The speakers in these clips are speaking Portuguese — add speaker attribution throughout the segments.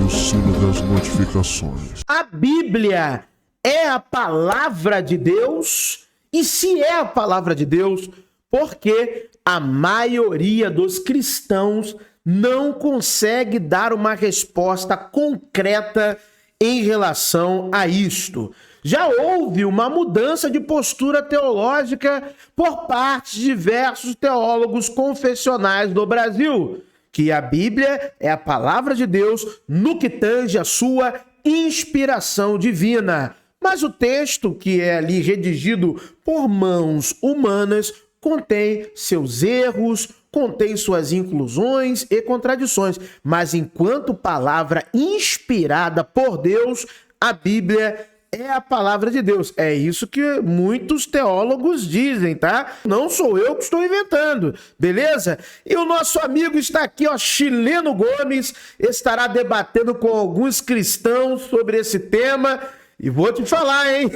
Speaker 1: o sino das notificações.
Speaker 2: A Bíblia é a palavra de Deus? E se é a palavra de Deus, por que a maioria dos cristãos não consegue dar uma resposta concreta em relação a isto? Já houve uma mudança de postura teológica por parte de diversos teólogos confessionais do Brasil, que a Bíblia é a palavra de Deus no que tange a sua inspiração divina. Mas o texto, que é ali redigido por mãos humanas, contém seus erros, contém suas inclusões e contradições. Mas enquanto palavra inspirada por Deus, a Bíblia é a palavra de Deus. É isso que muitos teólogos dizem, tá? Não sou eu que estou inventando, beleza? E o nosso amigo está aqui, ó, Chileno Gomes, estará debatendo com alguns cristãos sobre esse tema. E vou te falar, hein?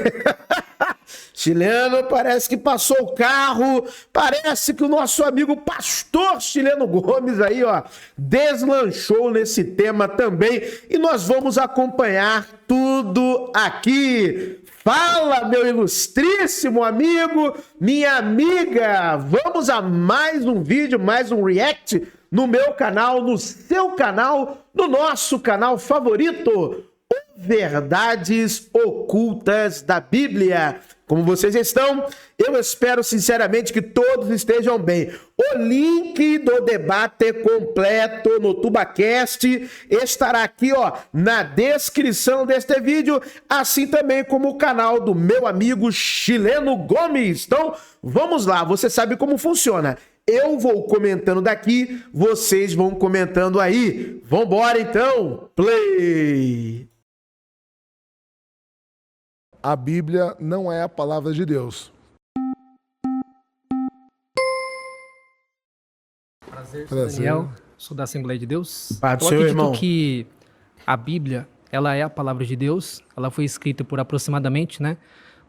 Speaker 2: Chileno, parece que passou o carro, parece que o nosso amigo pastor Chileno Gomes aí, ó, deslanchou nesse tema também, e nós vamos acompanhar tudo aqui. Fala, meu ilustríssimo amigo, minha amiga, vamos a mais um vídeo, mais um react no meu canal, no seu canal, no nosso canal favorito, Verdades Ocultas da Bíblia. Como vocês estão? Eu espero sinceramente que todos estejam bem. O link do debate completo no TubaCast estará aqui, ó, na descrição deste vídeo, assim também como o canal do meu amigo Chileno Gomes. Então, vamos lá, você sabe como funciona. Eu vou comentando daqui, vocês vão comentando aí. Vambora então, play!
Speaker 3: A Bíblia não é a palavra de Deus.
Speaker 4: Prazer, sou Daniel, sou da Assembleia de Deus.
Speaker 2: Paz do
Speaker 4: Eu
Speaker 2: Senhor,
Speaker 4: acredito
Speaker 2: irmão.
Speaker 4: que a Bíblia, ela é a palavra de Deus. Ela foi escrita por aproximadamente, né?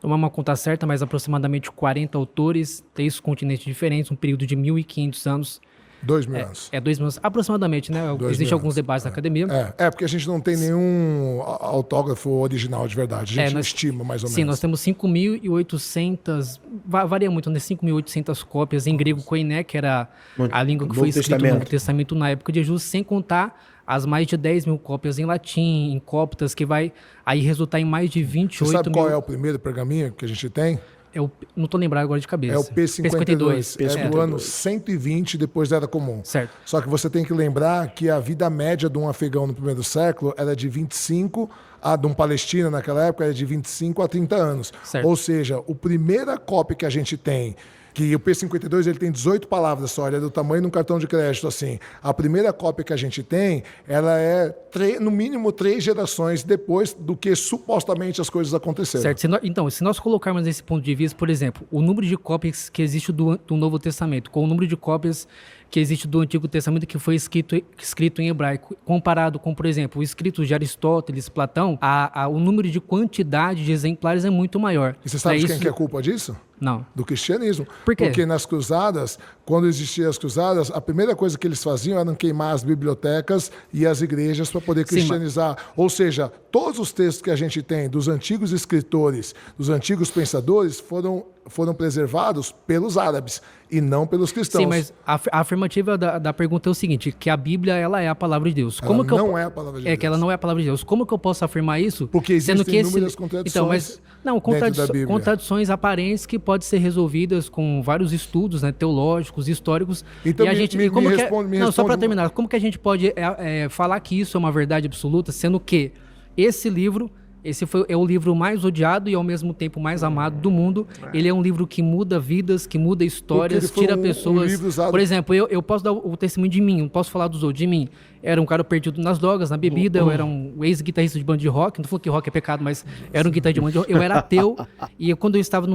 Speaker 4: Não é uma conta certa, mas aproximadamente 40 autores, 3 continentes diferentes, um período de 1.500 anos.
Speaker 3: 2.000 anos.
Speaker 4: 2.000 anos, aproximadamente, né? Existem alguns debates na academia.
Speaker 3: Porque a gente não tem nenhum autógrafo original de verdade. A gente estima mais ou menos.
Speaker 4: Sim, nós temos 5.800, varia muito, né? 5.800 cópias em grego koiné, que era a língua que foi escrita no Novo Testamento na época de Jesus, sem contar as mais de 10.000 cópias em latim, em coptas, que vai aí resultar em mais de 28
Speaker 3: Você sabe
Speaker 4: mil...
Speaker 3: qual é o primeiro pergaminho que a gente tem?
Speaker 4: Eu não estou lembrado agora de cabeça.
Speaker 3: É o P52. É do ano 120 depois da Era Comum.
Speaker 4: Certo.
Speaker 3: Só que você tem que lembrar que a vida média de um afegão no primeiro século era de 25 de um palestino naquela época era de 25 a 30 anos.
Speaker 4: Certo.
Speaker 3: Ou seja, a primeira cópia que a gente tem, que o P52 ele tem 18 palavras só, ele é do tamanho de um cartão de crédito, assim. A primeira cópia que a gente tem, ela é no mínimo 3 gerações depois do que supostamente as coisas aconteceram.
Speaker 4: Certo. Então, se nós colocarmos esse ponto de vista, por exemplo, o número de cópias que existe do Novo Testamento com o número de cópias que existe do Antigo Testamento que foi escrito em hebraico, comparado com, por exemplo, o escrito de Aristóteles, Platão, o número de quantidade de exemplares é muito maior.
Speaker 3: E você sabe de quem que é a culpa disso?
Speaker 4: Não.
Speaker 3: Do cristianismo.
Speaker 4: Por quê?
Speaker 3: Porque nas cruzadas, quando existiam as cruzadas, a primeira coisa que eles faziam era queimar as bibliotecas e as igrejas para poder cristianizar. Ou seja, todos os textos que a gente tem dos antigos escritores, dos antigos pensadores, foram preservados pelos árabes e não pelos cristãos.
Speaker 4: Sim, mas a afirmativa da pergunta é o seguinte, que a Bíblia ela é a palavra de Deus.
Speaker 3: Ela não é a palavra de Deus.
Speaker 4: É que ela não é a palavra de Deus. Como que eu posso afirmar isso?
Speaker 3: Porque existem inúmeras contradições.
Speaker 4: Então, mas não, contradições aparentes que podem ser resolvidas com vários estudos, né, teológicos, históricos.
Speaker 3: Então
Speaker 4: e a gente, só para
Speaker 3: responde...
Speaker 4: terminar, como que a gente pode falar que isso é uma verdade absoluta, sendo que esse livro é o livro mais odiado e ao mesmo tempo mais amado do mundo. Ele é um livro que muda vidas, que muda histórias, tira pessoas. Por exemplo, eu posso dar o testemunho de mim, não posso falar dos outros. De mim, era um cara perdido nas drogas, na bebida, eu era um ex-guitarrista de banda de rock, não falou que rock é pecado, mas era um guitarrista de banda de rock. Eu era ateu e quando eu estava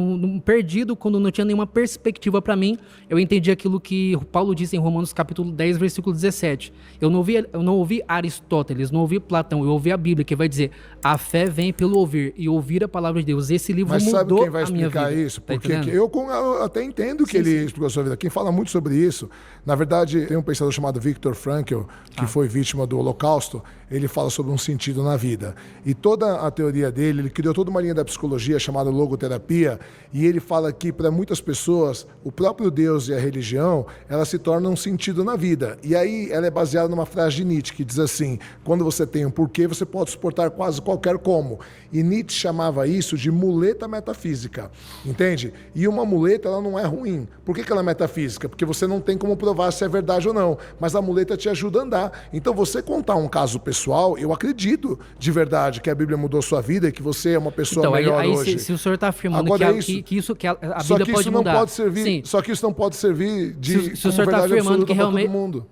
Speaker 4: perdido, quando não tinha nenhuma perspectiva para mim, eu entendi aquilo que Paulo disse em Romanos capítulo 10, versículo 17. Eu não ouvi Aristóteles, não ouvi Platão, eu ouvi a Bíblia, que vai dizer: a fé vem pelo ouvir, e ouvir a palavra de Deus. Esse livro
Speaker 3: Mas sabe
Speaker 4: mudou
Speaker 3: quem vai
Speaker 4: a minha
Speaker 3: explicar
Speaker 4: vida.
Speaker 3: isso?
Speaker 4: Tá
Speaker 3: Porque
Speaker 4: entendendo?
Speaker 3: eu até entendo que ele explicou a sua vida. Quem fala muito sobre isso, na verdade, tem um pensador chamado Viktor Frankl, que foi vítima do Holocausto. Ele fala sobre um sentido na vida. E toda a teoria dele, ele criou toda uma linha da psicologia chamada logoterapia, e ele fala que para muitas pessoas, o próprio Deus e a religião, ela se torna um sentido na vida. E aí ela é baseada numa frase de Nietzsche, que diz assim: quando você tem um porquê, você pode suportar quase qualquer como. E Nietzsche chamava isso de muleta metafísica, entende? E uma muleta, ela não é ruim. Por que ela é metafísica? Porque você não tem como provar se é verdade ou não, mas a muleta te ajuda a andar. Então, você contar um caso pessoal, eu acredito de verdade que a Bíblia mudou sua vida e que você é uma pessoa
Speaker 4: Então,
Speaker 3: melhor
Speaker 4: aí
Speaker 3: hoje.
Speaker 4: se o senhor está afirmando
Speaker 3: Agora,
Speaker 4: que a
Speaker 3: só
Speaker 4: Bíblia
Speaker 3: que
Speaker 4: pode
Speaker 3: isso não
Speaker 4: mudar.
Speaker 3: pode servir,
Speaker 4: Sim.
Speaker 3: só que isso não pode servir de
Speaker 4: Se o
Speaker 3: como
Speaker 4: senhor tá
Speaker 3: verdade
Speaker 4: afirmando
Speaker 3: absoluta
Speaker 4: que
Speaker 3: para todo
Speaker 4: realmente-
Speaker 3: mundo.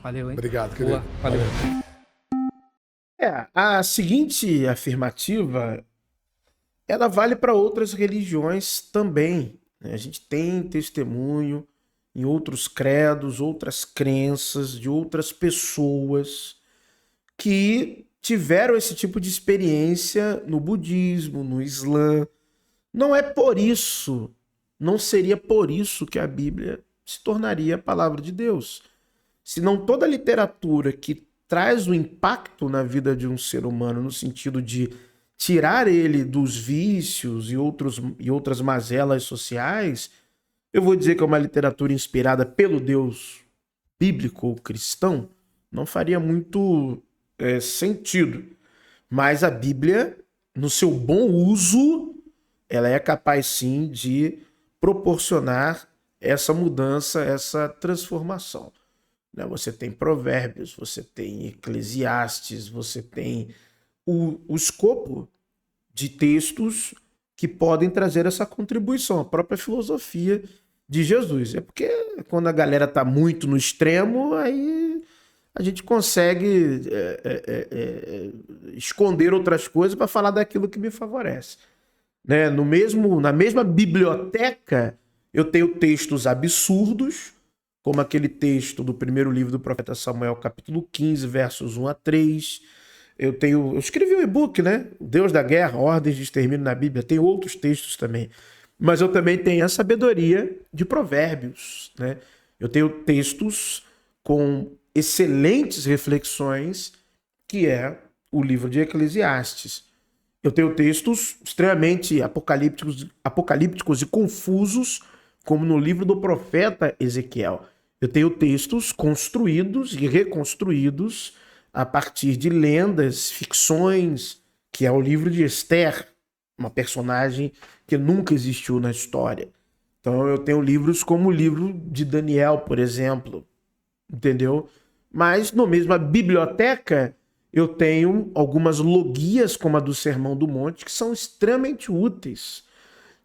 Speaker 4: Valeu, hein?
Speaker 3: Obrigado, querido.
Speaker 4: Boa, valeu.
Speaker 2: A seguinte afirmativa, ela vale para outras religiões também, né? A gente tem testemunho em outros credos, outras crenças de outras pessoas que tiveram esse tipo de experiência no budismo, no Islã. Não é por isso, não seria por isso que a Bíblia se tornaria a palavra de Deus. Senão toda a literatura que traz o impacto na vida de um ser humano no sentido de tirar ele dos vícios e outras mazelas sociais, eu vou dizer que é uma literatura inspirada pelo Deus bíblico ou cristão, não faria muito sentido. Mas a Bíblia, no seu bom uso, ela é capaz sim de proporcionar essa mudança, essa transformação. Você tem Provérbios, você tem Eclesiastes, você tem o escopo de textos que podem trazer essa contribuição, a própria filosofia de Jesus. É porque quando a galera está muito no extremo, aí a gente consegue esconder outras coisas para falar daquilo que me favorece. Né? Na mesma biblioteca, eu tenho textos absurdos, como aquele texto do primeiro livro do profeta Samuel, capítulo 15, versos 1 a 3. Eu escrevi um e-book, né? Deus da Guerra, Ordens de Extermínio na Bíblia. Tem outros textos também. Mas eu também tenho a sabedoria de Provérbios, né? Eu tenho textos com excelentes reflexões, que é o livro de Eclesiastes. Eu tenho textos extremamente apocalípticos e confusos, como no livro do profeta Ezequiel. Eu tenho textos construídos e reconstruídos a partir de lendas, ficções, que é o livro de Esther, uma personagem que nunca existiu na história. Então eu tenho livros como o livro de Daniel, por exemplo, entendeu? Mas na mesma biblioteca eu tenho algumas logias, como a do Sermão do Monte, que são extremamente úteis.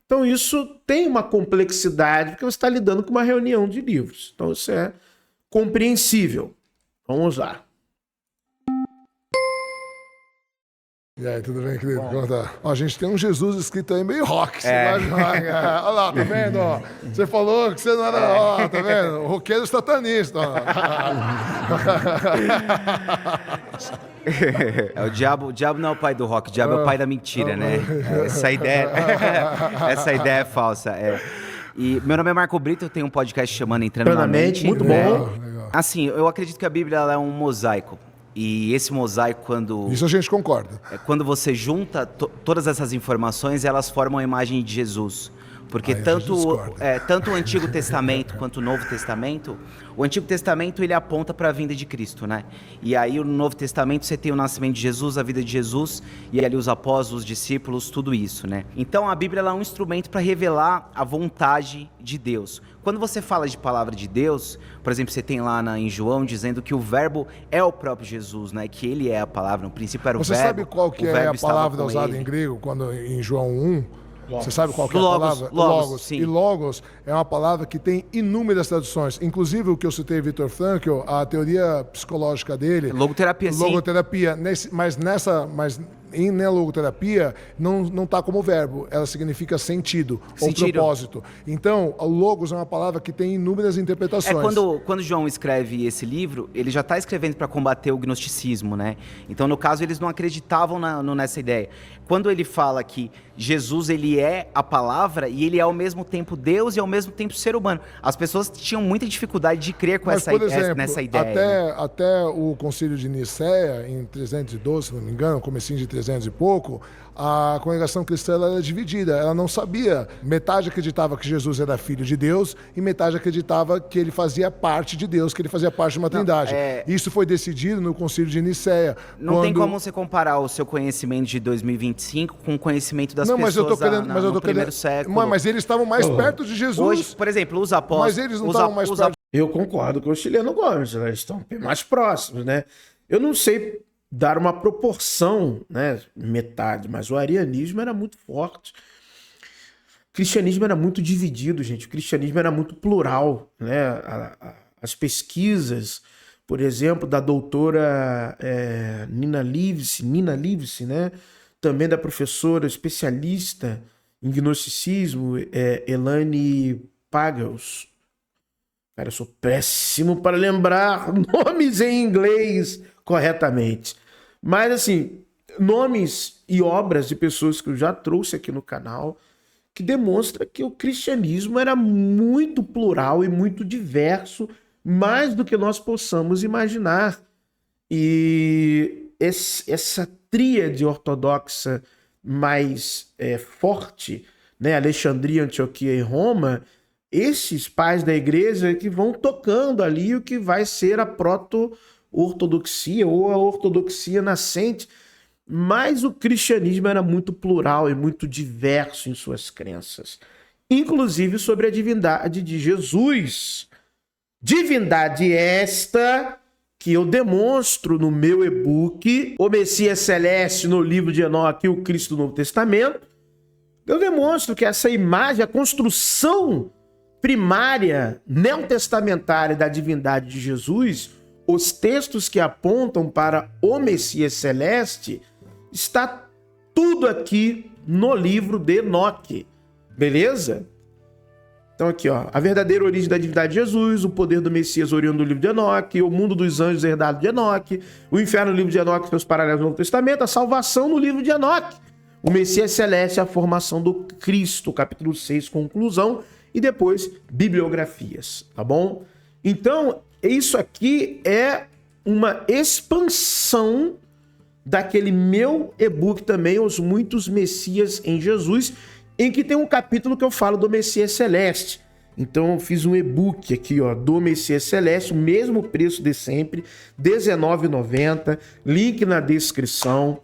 Speaker 2: Então isso tem uma complexidade, porque você está lidando com uma reunião de livros. Então isso é compreensível. Vamos lá.
Speaker 3: E aí, tudo bem, querido? Conta. Ó, a gente tem um Jesus escrito aí meio rock. Olha lá, tá vendo? Ó, você falou que você não era... Ó, tá vendo? O roqueiro satanista.
Speaker 5: O diabo não é o pai do rock, o diabo é o pai da mentira, né? Essa ideia é falsa. E meu nome é Marco Brito, eu tenho um podcast chamando Entrando na Mente.
Speaker 2: Muito
Speaker 5: né?
Speaker 2: bom.
Speaker 5: Assim, eu acredito que a Bíblia ela é um mosaico. E esse mosaico,
Speaker 3: Isso a gente concorda.
Speaker 5: quando você junta todas essas informações, elas formam a imagem de Jesus. Porque tanto o Antigo Testamento quanto o Novo Testamento, o Antigo Testamento ele aponta para a vinda de Cristo, né? E aí no Novo Testamento você tem o nascimento de Jesus, a vida de Jesus, e ali os apóstolos, os discípulos, tudo isso, né? Então a Bíblia ela é um instrumento para revelar a vontade de Deus. Quando você fala de palavra de Deus, por exemplo, você tem lá em João dizendo que o verbo é o próprio Jesus, né? Que ele é a palavra, no princípio era o verbo.
Speaker 3: Você sabe qual que é a palavra usada em grego em João 1? Você sabe qual que é a palavra?
Speaker 5: Logos, sim.
Speaker 3: E logos é uma palavra que tem inúmeras traduções. Inclusive o que eu citei, Viktor Frankl, a teoria psicológica dele...
Speaker 5: Logoterapia, sim.
Speaker 3: Logoterapia. Mas na logoterapia não está como verbo, ela significa sentido ou propósito. Então, o logos é uma palavra que tem inúmeras interpretações.
Speaker 5: Quando João escreve esse livro, ele já está escrevendo para combater o gnosticismo, né? Então, no caso, eles não acreditavam nessa ideia. Quando ele fala que Jesus, ele é a palavra e ele é ao mesmo tempo Deus e ao mesmo tempo ser humano, as pessoas tinham muita dificuldade de crer com nessa ideia.
Speaker 3: Até o Concílio de Nicéia, em 312, se não me engano, comecinho de 300 e pouco, a congregação cristã era dividida. Ela não sabia. Metade acreditava que Jesus era filho de Deus e metade acreditava que ele fazia parte de Deus, que ele fazia parte de uma trindade. Isso foi decidido no Concílio de Nicéia.
Speaker 5: Não tem como você comparar o seu conhecimento de 2025 com o conhecimento das pessoas no primeiro século.
Speaker 3: Mas eles estavam mais perto de Jesus.
Speaker 5: Hoje, por exemplo, os apóstolos...
Speaker 3: Mas eles não estavam mais perto.
Speaker 2: Eu concordo com o Chileno Gomes, eles estão mais próximos, né? Eu não sei dar uma proporção, né? Metade, mas o arianismo era muito forte. O cristianismo era muito dividido, gente. O cristianismo era muito plural, né? As pesquisas, por exemplo, da doutora Nina Livesey, né? Também da professora especialista em gnosticismo, Elaine Pagels. Cara, eu sou péssimo para lembrar nomes em inglês corretamente. Mas, assim, nomes e obras de pessoas que eu já trouxe aqui no canal que demonstra que o cristianismo era muito plural e muito diverso, mais do que nós possamos imaginar. E essa tríade ortodoxa mais forte, né, Alexandria, Antioquia e Roma, esses pais da igreja que vão tocando ali o que vai ser a proto-ortodoxia ou a ortodoxia nascente, mas o cristianismo era muito plural e muito diverso em suas crenças, inclusive sobre a divindade de Jesus. Divindade esta que eu demonstro no meu e-book, O Messias Celeste no livro de Enoque e o Cristo do Novo Testamento. Eu demonstro que essa imagem, a construção primária neotestamentária da divindade de Jesus, os textos que apontam para o Messias Celeste, está tudo aqui no livro de Enoque. Beleza? Então aqui, ó, a verdadeira origem da divindade de Jesus, o poder do Messias oriundo do livro de Enoque, o mundo dos anjos herdado de Enoque, o inferno no livro de Enoque e seus paralelos no Novo Testamento, a salvação no livro de Enoque, o Messias Celeste, a formação do Cristo, capítulo 6, conclusão, e depois bibliografias, tá bom? Então, isso aqui é uma expansão daquele meu e-book também, Os Muitos Messias em Jesus, em que tem um capítulo que eu falo do Messias Celeste. Então, eu fiz um e-book aqui, ó, do Messias Celeste, o mesmo preço de sempre, R$19,90, link na descrição.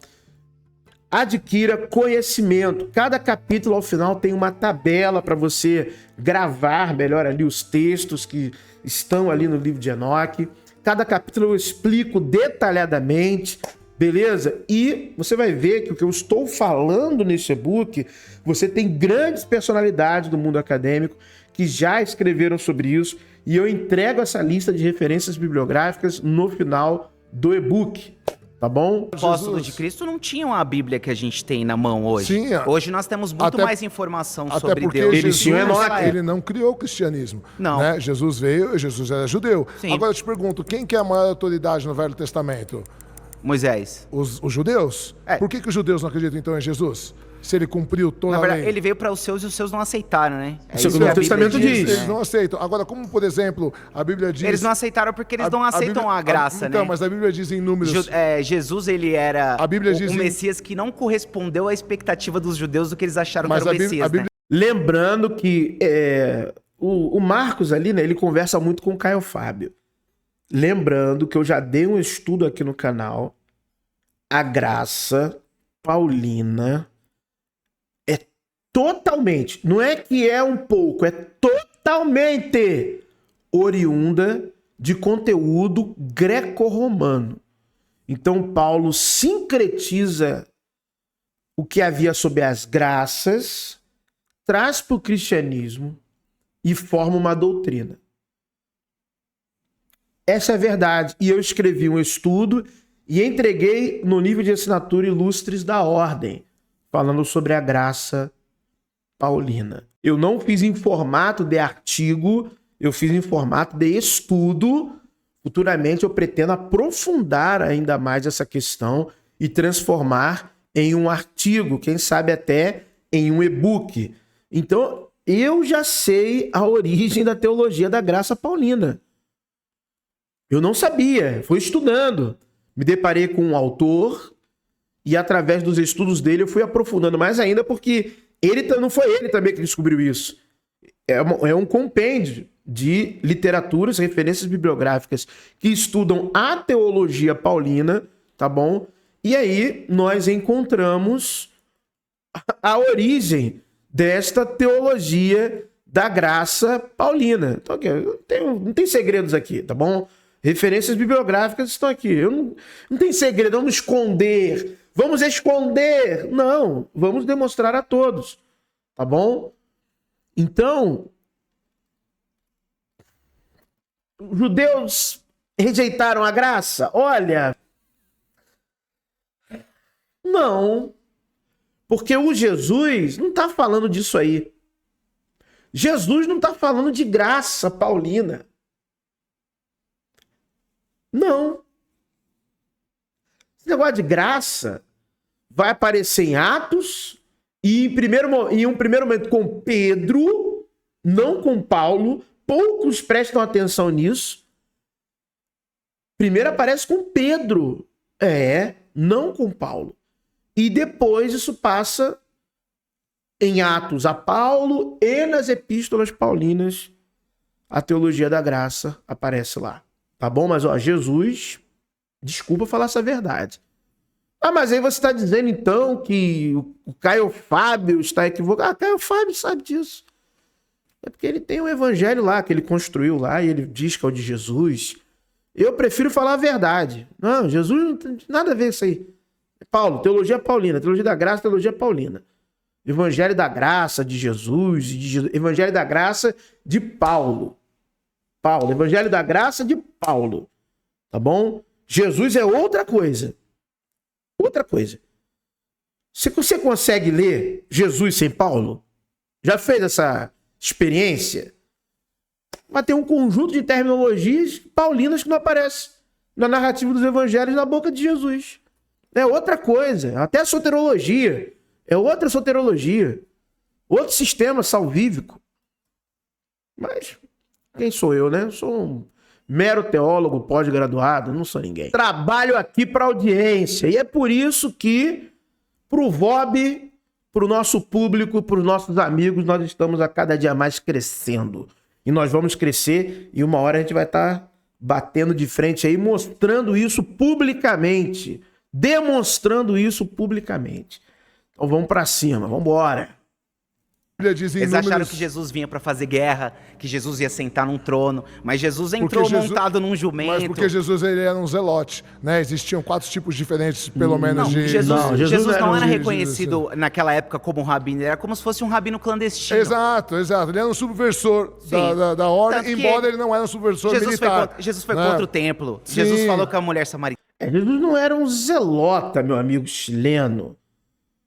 Speaker 2: Adquira conhecimento. Cada capítulo, ao final, tem uma tabela para você gravar melhor ali os textos que estão ali no livro de Enoque. Cada capítulo eu explico detalhadamente, beleza? E você vai ver que o que eu estou falando nesse e-book, você tem grandes personalidades do mundo acadêmico que já escreveram sobre isso, e eu entrego essa lista de referências bibliográficas no final do e-book. Tá bom?
Speaker 5: Os apóstolos de Cristo não tinham a Bíblia que a gente tem na mão hoje.
Speaker 3: Sim,
Speaker 5: hoje nós temos muito mais informação sobre
Speaker 3: até porque
Speaker 5: Deus.
Speaker 3: Ele não criou o cristianismo.
Speaker 5: Não.
Speaker 3: Né? Jesus veio, Jesus era judeu.
Speaker 5: Sim.
Speaker 3: Agora eu te pergunto, quem que é a maior autoridade no Velho Testamento?
Speaker 5: Moisés.
Speaker 3: Os judeus? Por que os judeus não acreditam então em Jesus? Se ele cumpriu toda
Speaker 5: Na verdade,
Speaker 3: a lei.
Speaker 5: ele veio para os seus e os seus não aceitaram, né?
Speaker 2: Isso que o Novo Testamento diz.
Speaker 3: Eles não aceitam. Agora, como, por exemplo, a Bíblia diz...
Speaker 5: Eles não aceitaram porque eles não aceitam a graça, né?
Speaker 3: Então, mas a Bíblia diz em Números...
Speaker 5: Jesus, ele era
Speaker 3: diz
Speaker 5: o Messias que não correspondeu à expectativa dos judeus do que eles acharam que era o Messias,
Speaker 3: Bíblia...
Speaker 5: né?
Speaker 2: Lembrando que o Marcos ali, né, ele conversa muito com o Caio Fábio. Lembrando que eu já dei um estudo aqui no canal. A graça paulina é totalmente, não é que é um pouco, é totalmente oriunda de conteúdo greco-romano. Então Paulo sincretiza o que havia sobre as graças, traz para o cristianismo e forma uma doutrina. Essa é a verdade. E eu escrevi um estudo e entreguei no nível de assinatura ilustres da ordem, falando sobre a graça paulina. Eu não fiz em formato de artigo, eu fiz em formato de estudo. Futuramente eu pretendo aprofundar ainda mais essa questão e transformar em um artigo, quem sabe até em um e-book. Então, eu já sei a origem da teologia da graça paulina. Eu não sabia, fui estudando. Me deparei com um autor e através dos estudos dele eu fui aprofundando mais ainda, porque não foi ele também que descobriu isso. É um compêndio de literaturas, referências bibliográficas que estudam a teologia paulina, tá bom? E aí nós encontramos a origem desta teologia da graça paulina. Então, aqui, não tem segredos aqui, tá bom? Referências bibliográficas estão aqui. Não tem segredo, vamos esconder. Vamos esconder. Não, vamos demonstrar a todos, tá bom? Então, os judeus rejeitaram a graça? Olha, não. Porque o Jesus não está falando disso aí. Jesus não está falando de graça paulina. Não. Esse negócio de graça vai aparecer em Atos e em um primeiro momento com Pedro, não com Paulo. Poucos prestam atenção nisso. Primeiro aparece com Pedro. Não com Paulo. E depois isso passa em Atos a Paulo e nas epístolas paulinas a teologia da graça aparece lá. Tá bom? Mas, Jesus, desculpa falar essa verdade. Mas aí você está dizendo, então, que o Caio Fábio está equivocado. Caio Fábio sabe disso. É porque ele tem um evangelho lá, que ele construiu lá, e ele diz que é o de Jesus. Eu prefiro falar a verdade. Não, Jesus não tem nada a ver com isso aí. Paulo, teologia paulina, teologia da graça, teologia paulina. Evangelho da graça de Jesus, evangelho da graça de Paulo. Evangelho da graça de Paulo. Tá bom? Jesus é outra coisa. Outra coisa. Você consegue ler Jesus sem Paulo? Já fez essa experiência? Mas tem um conjunto de terminologias paulinas que não aparece na narrativa dos evangelhos na boca de Jesus. É outra coisa. Até a soterologia. É outra soterologia. Outro sistema salvífico. Mas quem sou eu, né? Eu sou um mero teólogo pós-graduado, não sou ninguém. Trabalho aqui para audiência. E é por isso que, pro VOB, pro nosso público, pros nossos amigos, nós estamos a cada dia mais crescendo. E nós vamos crescer e uma hora a gente vai estar batendo de frente aí, mostrando isso publicamente. Demonstrando isso publicamente. Então vamos para cima, vamos embora.
Speaker 5: Eles acharam que Jesus vinha para fazer guerra, que Jesus ia sentar num trono, mas Jesus entrou montado num jumento.
Speaker 3: Mas porque Jesus ele era um zelote, né? Existiam 4 tipos diferentes, pelo menos, de...
Speaker 5: Jesus não era reconhecido naquela época como um rabino, ele era como se fosse um rabino clandestino.
Speaker 3: Exato. Ele era um subversor da ordem, embora ele não era um subversor militar.
Speaker 5: Jesus foi contra o templo. Sim. Jesus falou com a mulher samaritana.
Speaker 2: Jesus não era um zelota, meu amigo chileno.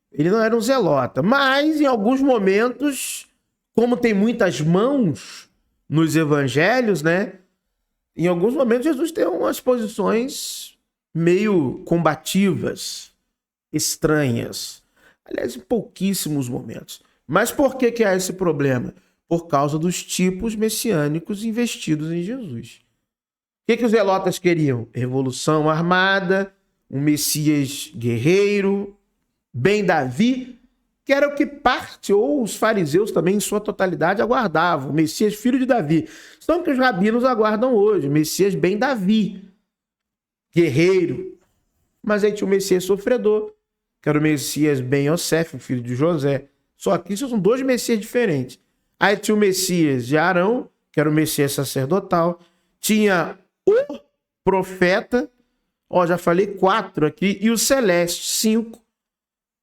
Speaker 2: Ele não era um zelota. Mas, em alguns momentos, como tem muitas mãos nos evangelhos, né? Em alguns momentos, Jesus tem umas posições meio combativas, estranhas. Aliás, em pouquíssimos momentos. Mas por que há esse problema? Por causa dos tipos messiânicos investidos em Jesus. O que os zelotas queriam? Revolução armada, um Messias guerreiro, bem Davi, que era o que parte, ou os fariseus também em sua totalidade aguardavam, o Messias filho de Davi. São que os rabinos aguardam hoje, o Messias bem Davi, guerreiro. Mas aí tinha o Messias sofredor, que era o Messias bem Yosef, filho de José. Só que isso são 2 Messias diferentes. Aí tinha o Messias de Arão, que era o Messias sacerdotal. Tinha o profeta, já falei 4 aqui, e o celeste, 5.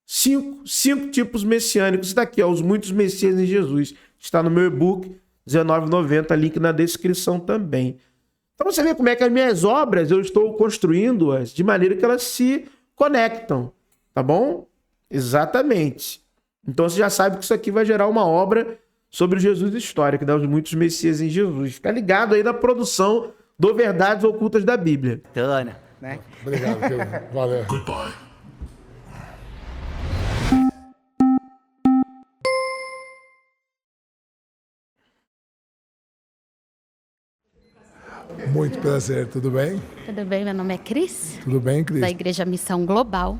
Speaker 2: 5 tipos messiânicos. Isso daqui, os muitos messias em Jesus. Está no meu e-book, R$19,90, link na descrição também. Então você vê como é que as minhas obras eu estou construindo-as de maneira que elas se conectam, tá bom? Exatamente. Então você já sabe que isso aqui vai gerar uma obra sobre o Jesus histórico, né? Os muitos Messias em Jesus. Fica ligado aí na produção do Verdades Ocultas da Bíblia.
Speaker 5: Tânia, né?
Speaker 3: Obrigado, querido. Valeu. Muito prazer, tudo bem?
Speaker 6: Tudo bem, meu nome é Cris,
Speaker 3: Tudo bem, Cris?
Speaker 6: da Igreja Missão Global.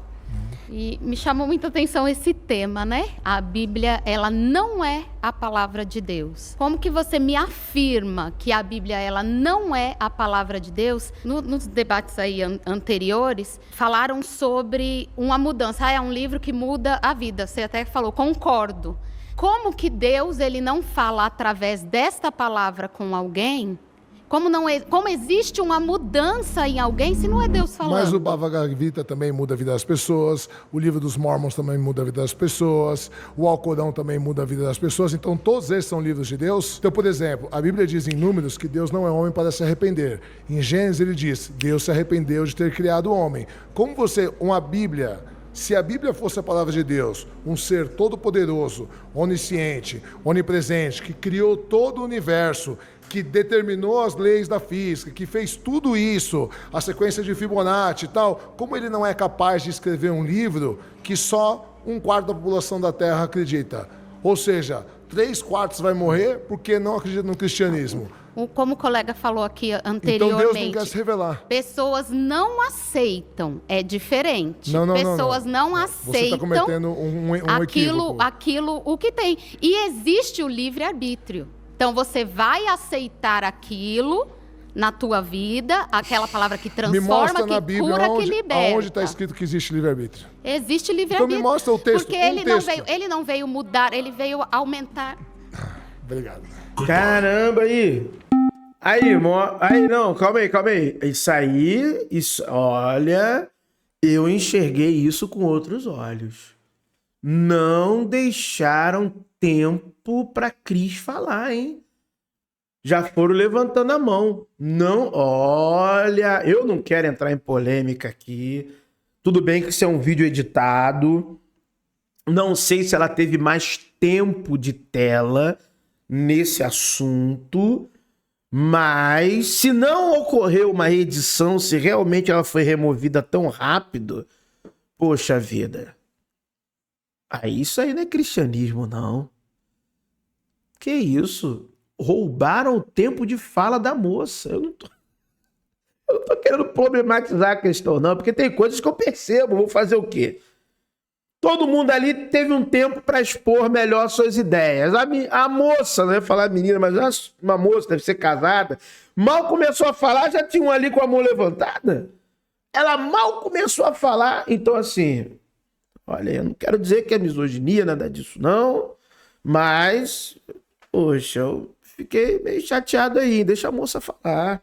Speaker 6: E me chamou muita atenção esse tema, né? A Bíblia, ela não é a palavra de Deus. Como que você me afirma que a Bíblia, ela não é a palavra de Deus? Nos debates aí anteriores, falaram sobre uma mudança. É um livro que muda a vida. Você até falou, concordo. Como que Deus, ele não fala através desta palavra com alguém? Como existe uma mudança em alguém se não é Deus falando?
Speaker 3: Mas o Bhagavad Gita também muda a vida das pessoas, o livro dos Mormons também muda a vida das pessoas, o Alcorão também muda a vida das pessoas, então todos esses são livros de Deus. Então, por exemplo, a Bíblia diz em Números que Deus não é homem para se arrepender. Em Gênesis ele diz, Deus se arrependeu de ter criado o homem. Como se a Bíblia fosse a palavra de Deus, um ser todo-poderoso, onisciente, onipresente, que criou todo o universo, que determinou as leis da física, que fez tudo isso, a sequência de Fibonacci e tal, como ele não é capaz de escrever um livro que só 1/4 da população da Terra acredita? Ou seja, 3/4 vai morrer porque não acredita no cristianismo.
Speaker 6: Como o colega falou aqui anteriormente,
Speaker 3: Então Deus não quer se revelar.
Speaker 6: Pessoas não aceitam, é diferente.
Speaker 3: Não.
Speaker 6: Pessoas não
Speaker 3: Você
Speaker 6: aceitam
Speaker 3: está cometendo um equívoco.
Speaker 6: aquilo o que tem. E existe o livre-arbítrio. Então você vai aceitar aquilo na tua vida, aquela palavra que transforma,
Speaker 3: me mostra
Speaker 6: que
Speaker 3: na Bíblia
Speaker 6: cura,
Speaker 3: onde,
Speaker 6: que liberta.
Speaker 3: Aonde está escrito que existe livre-arbítrio?
Speaker 6: Existe livre-arbítrio.
Speaker 3: Então me mostra o texto,
Speaker 6: Porque
Speaker 3: texto.
Speaker 6: ele não veio mudar, ele veio aumentar.
Speaker 3: Obrigado.
Speaker 2: Caramba, aí. Não, calma aí. Olha, eu enxerguei isso com outros olhos. Não deixaram tempo pra Cris falar, hein? Já foram levantando a mão. Não, olha, eu não quero entrar em polêmica aqui. Tudo bem que isso é um vídeo editado. Não sei se ela teve mais tempo de tela nesse assunto, mas se não ocorreu uma reedição, se realmente ela foi removida tão rápido, poxa vida. Isso aí não é cristianismo, não. Que isso? Roubaram o tempo de fala da moça. Eu não tô querendo problematizar a questão, não, porque tem coisas que eu percebo. Vou fazer o quê? Todo mundo ali teve um tempo para expor melhor suas ideias. A moça, não ia falar menina, mas uma moça, deve ser casada, mal começou a falar, já tinha um ali com a mão levantada. Ela mal começou a falar. Então, assim, olha, eu não quero dizer que é misoginia, nada disso, não. Mas, poxa, eu fiquei meio chateado aí. Deixa a moça falar.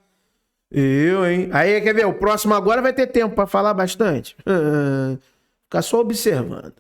Speaker 2: Hein? Aí, quer ver? O próximo agora vai ter tempo para falar bastante. Ficar só observando.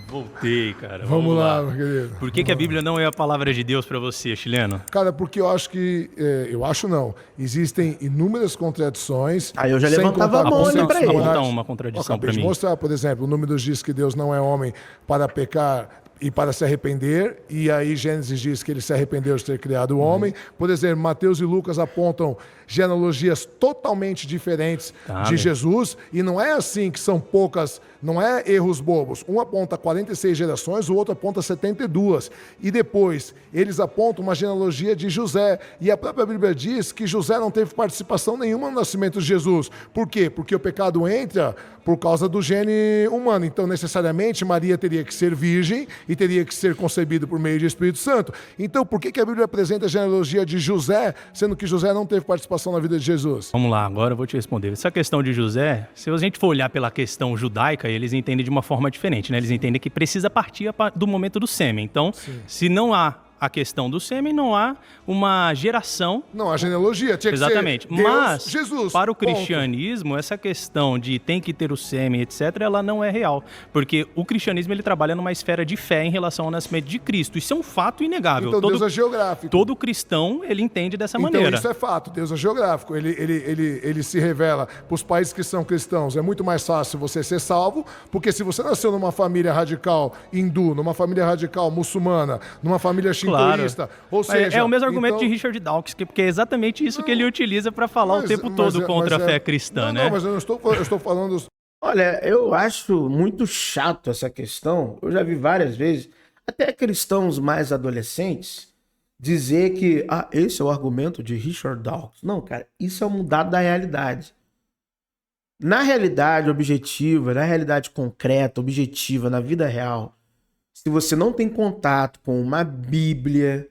Speaker 7: Voltei, cara.
Speaker 3: Vamos lá, meu querido.
Speaker 7: Por que a Bíblia não é a palavra de Deus para você, chileno?
Speaker 3: Cara, porque eu acho que... eu acho não. Existem inúmeras contradições.
Speaker 2: Aí eu já
Speaker 3: sem
Speaker 2: levantava
Speaker 3: contar
Speaker 2: a mão ali pra ele.
Speaker 7: Aponta uma contradição para mim.
Speaker 3: Mostrar, por exemplo, o Números diz que Deus não é homem para pecar e para se arrepender, e aí Gênesis diz que ele se arrependeu de ter criado o homem. Por exemplo, Mateus e Lucas apontam genealogias totalmente diferentes de Jesus, e não é assim que são poucas, não é erros bobos. Um aponta 46 gerações, o outro aponta 72. E depois, eles apontam uma genealogia de José, e a própria Bíblia diz que José não teve participação nenhuma no nascimento de Jesus. Por quê? Porque o pecado entra por causa do gene humano. Então, necessariamente, Maria teria que ser virgem e teria que ser concebida por meio do Espírito Santo. Então, por que a Bíblia apresenta a genealogia de José, sendo que José não teve participação na vida de Jesus?
Speaker 7: Vamos lá, agora eu vou te responder. Essa questão de José, se a gente for olhar pela questão judaica, eles entendem de uma forma diferente, né? Eles entendem que precisa partir do momento do sêmen. Então, se não há a questão do sêmen, não há uma geração.
Speaker 3: Não, a genealogia tinha que
Speaker 7: Exatamente.
Speaker 3: ser Deus,
Speaker 7: Mas,
Speaker 3: Jesus.
Speaker 7: para o
Speaker 3: Ponto.
Speaker 7: cristianismo, essa questão de tem que ter o sêmen, etc., ela não é real. Porque o cristianismo ele trabalha numa esfera de fé em relação ao nascimento de Cristo. Isso é um fato inegável.
Speaker 3: Então Deus é geográfico.
Speaker 7: Todo cristão, ele entende dessa maneira.
Speaker 3: Então isso é fato, Deus é geográfico. Ele se revela para os países que são cristãos. É muito mais fácil você ser salvo, porque se você nasceu numa família radical hindu, numa família radical muçulmana, numa família shintoísta, ou seja...
Speaker 7: É o mesmo argumento
Speaker 3: então...
Speaker 7: de Richard Dawkins, porque é exatamente isso que ele utiliza para falar o tempo todo contra a fé cristã, né?
Speaker 3: Não, mas eu estou falando...
Speaker 2: Olha, eu acho muito chato essa questão. Eu já vi várias vezes, até cristãos mais adolescentes, dizer que esse é o argumento de Richard Dawkins. Não, cara, isso é um dado da realidade. Na realidade objetiva, na realidade concreta, objetiva, na vida real, se você não tem contato com uma Bíblia,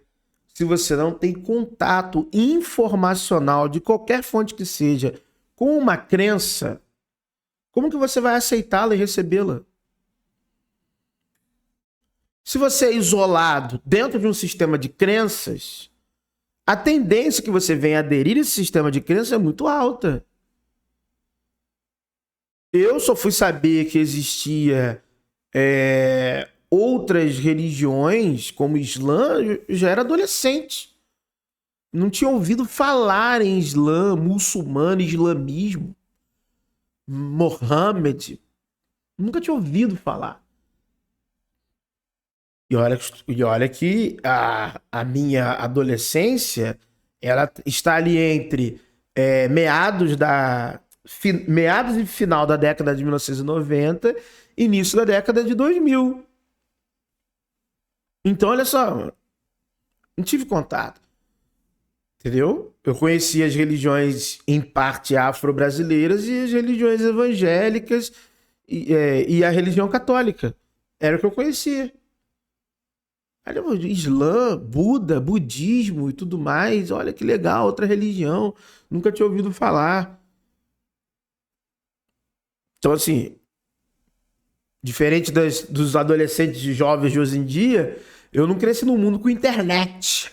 Speaker 2: se você não tem contato informacional de qualquer fonte que seja com uma crença, como que você vai aceitá-la e recebê-la? Se você é isolado dentro de um sistema de crenças, a tendência que você venha aderir a esse sistema de crenças é muito alta. Eu só fui saber que existia outras religiões, como o Islã, já era adolescente. Não tinha ouvido falar em Islã, muçulmano, islamismo, Mohammed. Nunca tinha ouvido falar. E olha que a minha adolescência, ela está ali entre meados e final da década de 1990 e início da década de 2000. Então, olha só, não tive contato, entendeu? Eu conheci as religiões, em parte, afro-brasileiras e as religiões evangélicas e a religião católica. Era o que eu conhecia. Islã, Buda, budismo e tudo mais. Olha que legal, outra religião. Nunca tinha ouvido falar. Então, assim, diferente dos adolescentes e jovens de hoje em dia, eu não cresci num mundo com internet.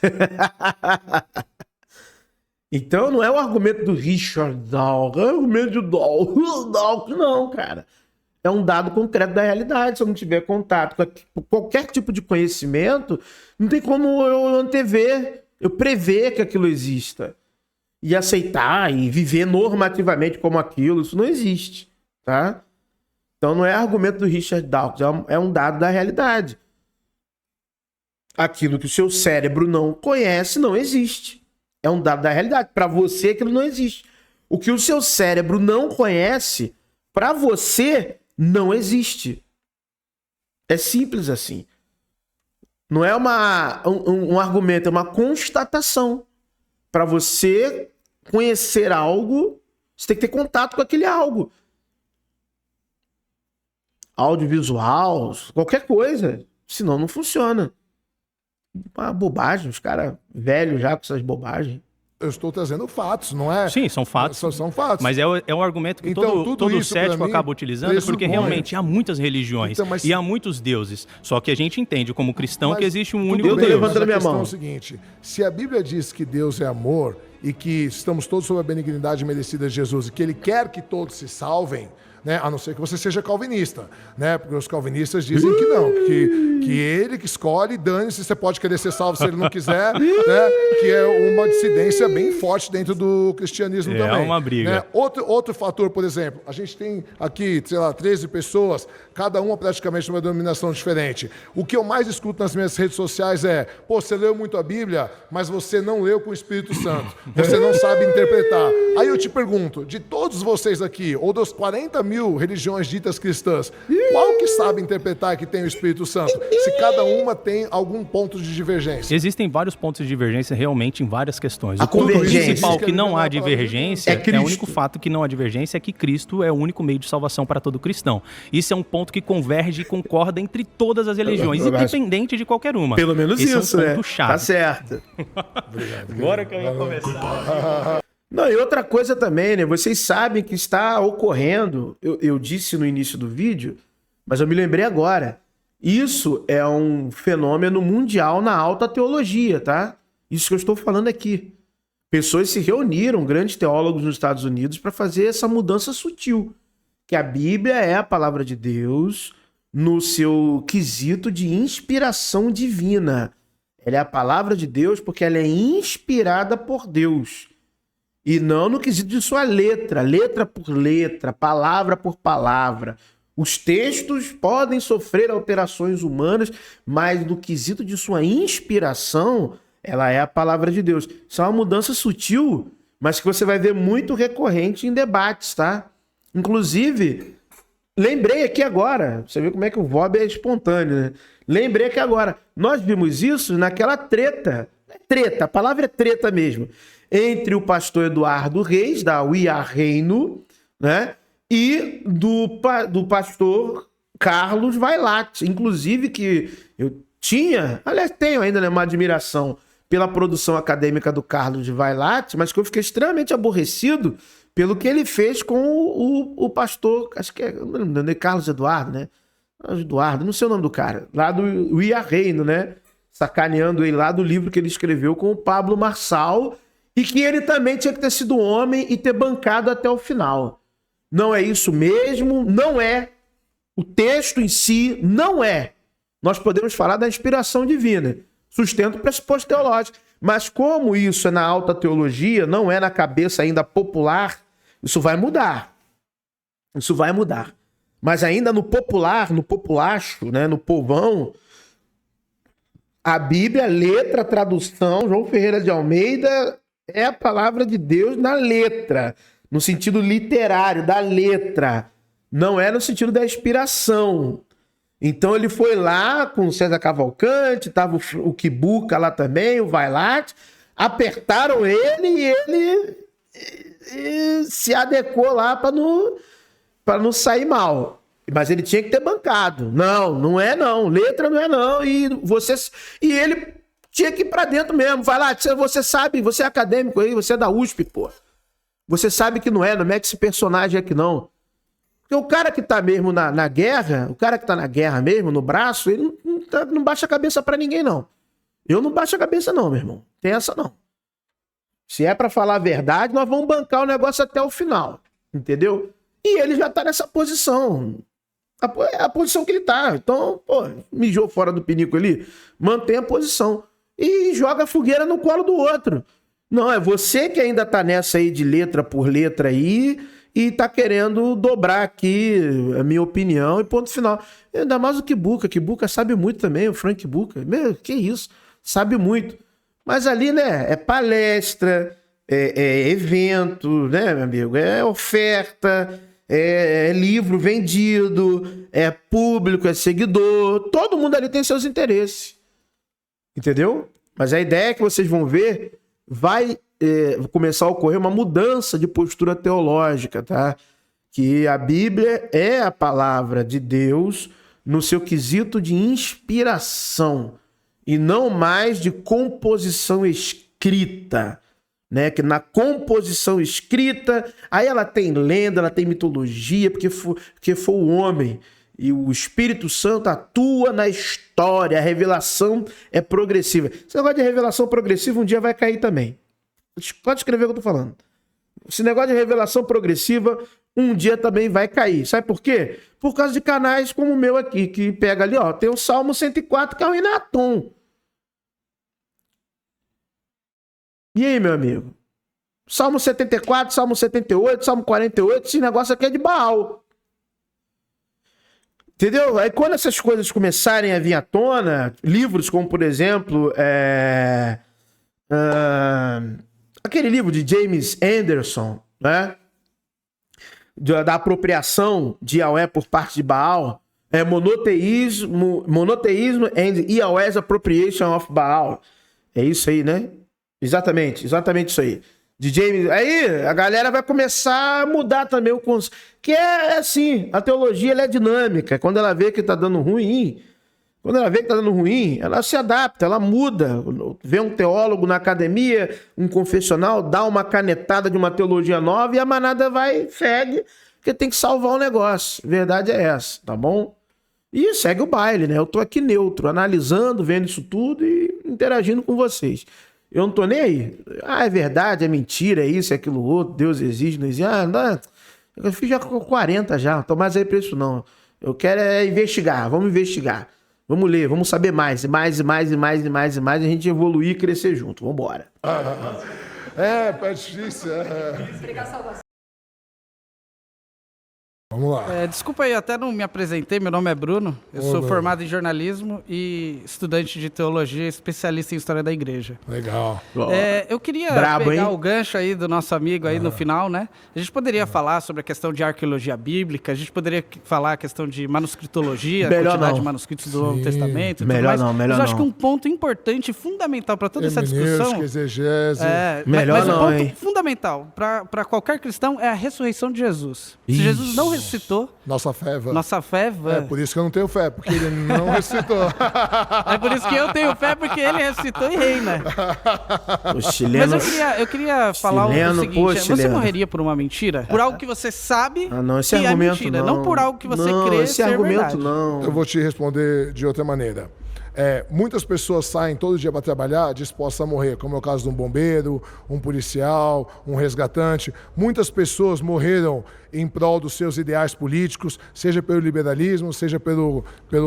Speaker 2: Então, não é o argumento do Richard Dawkins, é o argumento do Dawkins, não, cara. É um dado concreto da realidade. Se eu não tiver contato com qualquer tipo de conhecimento, não tem como eu antever, eu prever que aquilo exista. E aceitar e viver normativamente como aquilo, isso não existe, tá? Então não é argumento do Richard Dawkins, é um dado da realidade. Aquilo que o seu cérebro não conhece não existe. É um dado da realidade. Para você, aquilo não existe. O que o seu cérebro não conhece, para você, não existe. É simples assim. Não é um argumento, é uma constatação. Para você conhecer algo, você tem que ter contato com aquele algo. Audiovisual, qualquer coisa. Senão não funciona. Uma bobagem, os caras velhos já com essas bobagens.
Speaker 3: Eu estou trazendo fatos, não é?
Speaker 7: Sim, são fatos.
Speaker 3: São fatos.
Speaker 7: Mas é um argumento que
Speaker 3: Então,
Speaker 7: todo cético acaba utilizando, porque realmente há muitas religiões e há muitos deuses. Só que a gente entende como cristão que existe um único
Speaker 2: Deus.
Speaker 7: Deus.
Speaker 2: Levantando a minha mão.
Speaker 3: É o seguinte, se a Bíblia diz que Deus é amor e que estamos todos sob a benignidade merecida de Jesus e que Ele quer que todos se salvem, né? A não ser que você seja calvinista, né? Porque os calvinistas dizem que não, que ele que escolhe, dane-se, você pode querer ser salvo se ele não quiser, né? Que é uma dissidência bem forte dentro do cristianismo também.
Speaker 7: É uma briga.
Speaker 3: Né? Outro fator, por exemplo, a gente tem aqui, 13 pessoas, cada uma praticamente uma denominação diferente. O que eu mais escuto nas minhas redes sociais é, você leu muito a Bíblia, mas você não leu com o Espírito Santo. Você não sabe interpretar. Aí eu te pergunto, de todos vocês aqui, ou dos 40 mil religiões ditas cristãs, qual que sabe interpretar que tem o Espírito Santo? Se cada uma tem algum ponto de divergência.
Speaker 7: Existem vários pontos de divergência realmente em várias questões.
Speaker 2: A convergência.
Speaker 7: O principal que não há divergência,
Speaker 2: é Cristo.
Speaker 7: o único fato que não há divergência é que Cristo é o único meio de salvação para todo cristão. Isso é um ponto que converge e concorda entre todas as religiões, independente de qualquer uma.
Speaker 2: Pelo menos
Speaker 7: esse
Speaker 2: isso,
Speaker 7: é um ponto
Speaker 2: né?
Speaker 7: chave.
Speaker 2: Tá certo.
Speaker 7: Agora que eu ia começar.
Speaker 2: Não, e outra coisa também, né? Vocês sabem que está ocorrendo, eu disse no início do vídeo, mas eu me lembrei agora, Isso é um fenômeno mundial na alta teologia, tá? Isso que eu estou falando aqui. Pessoas se reuniram, grandes teólogos nos Estados Unidos, para fazer essa mudança sutil. Que a Bíblia é a palavra de Deus no seu quesito de inspiração divina. Ela é a palavra de Deus porque ela é inspirada por Deus. E não no quesito de sua letra, letra por letra, palavra por palavra. Os textos podem sofrer alterações humanas, mas no quesito de sua inspiração, ela é a palavra de Deus. Isso é uma mudança sutil, mas que você vai ver muito recorrente em debates, tá? Inclusive, lembrei aqui agora, você vê como é que o VOB é espontâneo, né? Lembrei aqui agora, nós vimos isso naquela treta, a palavra é treta mesmo, entre o pastor Eduardo Reis, da We Are Reino, né? E do pastor Carlos Vailate, inclusive que eu tinha, aliás, tenho ainda, né, uma admiração pela produção acadêmica do Carlos Vailate, mas que eu fiquei extremamente aborrecido pelo que ele fez com o pastor, acho que é Carlos Eduardo, né? Eduardo, não sei o nome do cara, lá do We Are Reino, né? Sacaneando ele lá do livro que ele escreveu com o Pablo Marçal, e que ele também tinha que ter sido homem e ter bancado até o final. Não é isso mesmo, não é. O texto em si não é. Nós podemos falar da inspiração divina, sustento pressuposto teológico, mas como isso é na alta teologia, não é na cabeça ainda popular, isso vai mudar. Isso vai mudar. Mas ainda no popular, no populacho, né, no povão, a Bíblia, letra, tradução, João Ferreira de Almeida, é a palavra de Deus na letra, no sentido literário, da letra. Não é no sentido da inspiração. Então ele foi lá com o César Cavalcante, estava o Kibuca lá também, o Vailate, apertaram ele e ele se adequou lá para não sair mal. Mas ele tinha que ter bancado. Não é não. Letra não é não. E ele tinha que ir para dentro mesmo. Vai lá, você sabe, você é acadêmico aí, você é da USP, pô. Você sabe que não mete esse personagem aqui não. Porque o cara que tá mesmo na guerra, o cara que tá na guerra mesmo, no braço, ele não baixa a cabeça pra ninguém, não. Eu não baixo a cabeça, não, meu irmão. Tem essa, não. Se é pra falar a verdade, nós vamos bancar o negócio até o final. Entendeu? E ele já tá nessa posição. É a posição que ele tá. Então, pô, mijou fora do pinico ali, mantém a posição. E joga a fogueira no colo do outro. Não, é você que ainda tá nessa aí de letra por letra aí, e tá querendo dobrar aqui a minha opinião e ponto final. Ainda mais o Kibuca. Kibuca sabe muito também, o Frank Kibuca. Meu, que isso? Sabe muito. Mas ali, né, é palestra, é evento, né, meu amigo? É oferta, é livro vendido, é público, é seguidor. Todo mundo ali tem seus interesses. Entendeu? Mas a ideia é que vocês vão ver, vai começar a ocorrer uma mudança de postura teológica, tá? Que a Bíblia é a palavra de Deus no seu quesito de inspiração e não mais de composição escrita, né? Que na composição escrita, aí ela tem lenda, ela tem mitologia, porque foi o homem. E o Espírito Santo atua na história, a revelação é progressiva. Esse negócio de revelação progressiva um dia vai cair também. Pode escrever o que eu tô falando. Esse negócio de revelação progressiva um dia também vai cair. Sabe por quê? Por causa de canais como o meu aqui, que pega ali, ó, tem o Salmo 104, que é o Inatum. E aí, meu amigo? Salmo 74, Salmo 78, Salmo 48, esse negócio aqui é de Baal. Entendeu? Aí quando essas coisas começarem a vir à tona, livros como, por exemplo, aquele livro de James Anderson, né? Da apropriação de Yahweh por parte de Baal, monoteísmo and Yahweh's appropriation of Baal. É isso aí, né? Exatamente isso aí. De James. Aí a galera vai começar a mudar também o conceito. Que é assim, a teologia ela é dinâmica. Quando ela vê que tá dando ruim, ela se adapta, ela muda. Vê um teólogo na academia, um confessional, dá uma canetada de uma teologia nova e a manada vai, segue, porque tem que salvar o negócio. A verdade é essa, tá bom? E segue o baile, né? Eu tô aqui neutro, analisando, vendo isso tudo e interagindo com vocês. Eu não tô nem aí. É verdade, é mentira, é isso, é aquilo outro, Deus existe, não existe. Não, eu fiz já com 40 já, não tô mais aí pra isso não. Eu quero investigar, vamos investigar. Vamos ler, vamos saber mais, e a gente evoluir e crescer junto. Vambora.
Speaker 3: É difícil. Vamos lá.
Speaker 8: Desculpa aí, até não me apresentei. Meu nome é Bruno. Eu sou formado em jornalismo e estudante de teologia, especialista em história da igreja.
Speaker 3: Legal.
Speaker 8: Eu queria
Speaker 2: Brabo,
Speaker 8: pegar
Speaker 2: hein?
Speaker 8: o gancho aí do nosso amigo aí no final, né? A gente poderia falar sobre a questão de arqueologia bíblica, a gente poderia falar a questão de manuscritologia,
Speaker 2: Melhor
Speaker 8: quantidade
Speaker 2: não.
Speaker 8: de manuscritos do Novo Testamento. E
Speaker 2: Melhor
Speaker 8: tudo mais.
Speaker 2: não, melhor
Speaker 8: Mas eu acho
Speaker 2: não.
Speaker 8: que um ponto importante e fundamental para toda essa discussão.
Speaker 3: Hermenêutica, exegese.
Speaker 2: Melhor
Speaker 8: mas
Speaker 2: não,
Speaker 8: o ponto
Speaker 2: hein?
Speaker 8: fundamental para qualquer cristão é a ressurreição de Jesus. Se Jesus não ressuscitou,
Speaker 3: Nossa fé, vã.
Speaker 8: nossa fé é vã.
Speaker 3: É por isso que eu não tenho fé, porque ele não ressuscitou.
Speaker 8: É por isso que eu tenho fé, porque ele ressuscitou e reina.
Speaker 2: O chileno...
Speaker 8: Mas eu queria falar
Speaker 2: Chileno,
Speaker 8: o seguinte:
Speaker 2: pô,
Speaker 8: você
Speaker 2: chileno.
Speaker 8: morreria por uma mentira? Por algo que você sabe
Speaker 2: não, esse
Speaker 8: que é
Speaker 2: argumento
Speaker 8: mentira,
Speaker 2: não.
Speaker 8: não por algo que você
Speaker 2: não,
Speaker 8: crê
Speaker 2: esse
Speaker 8: ser
Speaker 2: argumento
Speaker 8: verdade.
Speaker 2: não.
Speaker 3: Eu vou te responder de outra maneira. Muitas pessoas saem todo dia para trabalhar dispostas a morrer, como é o caso de um bombeiro, um policial, um resgatante. Muitas pessoas morreram em prol dos seus ideais políticos, seja pelo liberalismo, seja pelo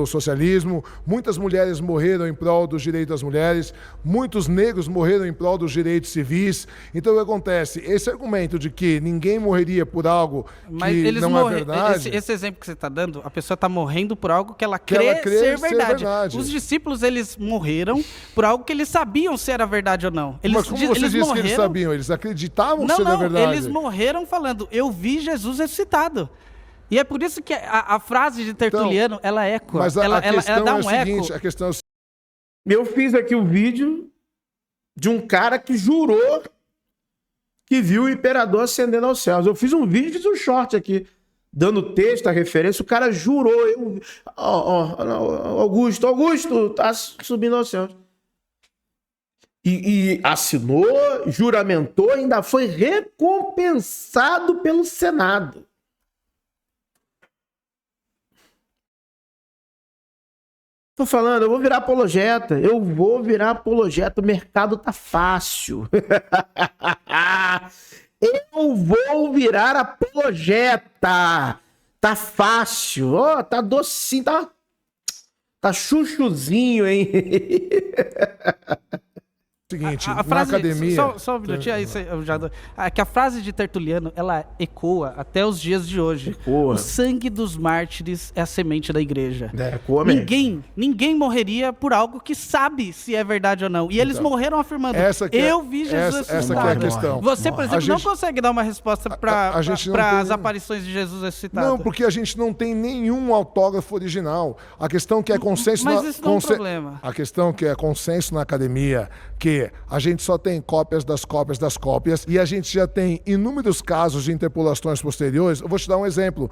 Speaker 3: socialismo. Muitas mulheres morreram em prol dos direitos das mulheres. Muitos negros morreram em prol dos direitos civis. Então, o que acontece? Esse argumento de que ninguém morreria por algo
Speaker 8: Mas
Speaker 3: que
Speaker 8: eles
Speaker 3: não é verdade...
Speaker 8: Esse exemplo que você está dando, a pessoa está morrendo por algo que ela crê,
Speaker 3: ela crê
Speaker 8: ser
Speaker 3: ser
Speaker 8: verdade.
Speaker 3: verdade.
Speaker 8: Os discípulos, eles morreram por algo que eles sabiam se era verdade ou não.
Speaker 3: Mas como você disse que eles sabiam? Eles acreditavam ser da verdade.
Speaker 8: Eles morreram falando, eu vi Jesus ressuscitado. E é por isso que a frase de Tertuliano,
Speaker 3: Então,
Speaker 8: ela ecoa.
Speaker 3: Mas
Speaker 8: ela
Speaker 3: questão
Speaker 8: dá
Speaker 3: é
Speaker 8: um
Speaker 3: o seguinte,
Speaker 8: eco.
Speaker 3: a questão é o
Speaker 2: Eu fiz aqui o vídeo de um cara que jurou que viu o imperador ascendendo aos céus. Eu fiz um vídeo, fiz um short aqui, dando texto, a referência. O cara jurou. Augusto, tá subindo aos céus. E assinou, juramentou, ainda foi recompensado pelo Senado. Tô falando, eu vou virar apologeta. O mercado tá fácil. Eu vou virar apologeta. Tá fácil. Ó, tá docinho, tá chuchuzinho, hein?
Speaker 3: seguinte,
Speaker 8: A frase,
Speaker 3: na academia...
Speaker 8: Só um minutinho, aí eu já dou. Que a frase de Tertuliano, ela ecoa até os dias de hoje.
Speaker 2: Ecoa.
Speaker 8: O sangue dos mártires é a semente da igreja.
Speaker 2: Ecoa mesmo.
Speaker 8: Ninguém morreria por algo que sabe se é verdade ou não. E eles morreram afirmando, eu vi Jesus
Speaker 3: essa que é a
Speaker 8: ressuscitado.
Speaker 3: questão.
Speaker 8: Você, por exemplo, não consegue dar uma resposta para as aparições de Jesus ressuscitado.
Speaker 3: Não, porque a gente não tem nenhum autógrafo original. A questão que é consenso...
Speaker 8: Mas isso não é um problema.
Speaker 3: A questão que é consenso na academia, que a gente só tem cópias das cópias das cópias, e a gente já tem inúmeros casos de interpolações posteriores. Eu vou te dar um exemplo.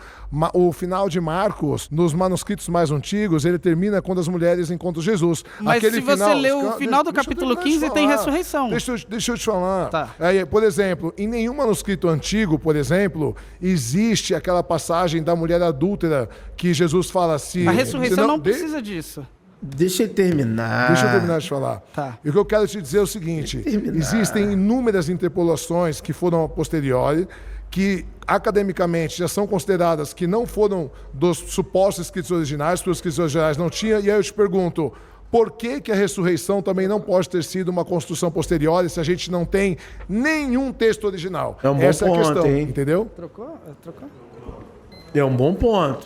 Speaker 3: O final de Marcos, nos manuscritos mais antigos, ele termina quando as mulheres encontram Jesus.
Speaker 8: Mas se você ler o final do capítulo 15, tem ressurreição.
Speaker 3: Deixa eu te falar.
Speaker 8: Tá.
Speaker 3: Por exemplo, em nenhum manuscrito antigo, por exemplo, existe aquela passagem da mulher adúltera que Jesus fala assim...
Speaker 8: A ressurreição não precisa disso.
Speaker 2: Deixa eu terminar.
Speaker 3: Deixa eu terminar de falar.
Speaker 8: Tá.
Speaker 3: E o que eu quero te dizer é o seguinte: existem inúmeras interpolações que foram a posteriori, que academicamente já são consideradas que não foram dos supostos escritos originais, porque os escritos originais não tinham, e aí eu te pergunto, por que a ressurreição também não pode ter sido uma construção posterior se a gente não tem nenhum texto original?
Speaker 2: É um bom
Speaker 3: Essa
Speaker 2: ponto,
Speaker 3: é a questão,
Speaker 2: hein?
Speaker 3: entendeu?
Speaker 8: Trocou?
Speaker 2: É um bom ponto.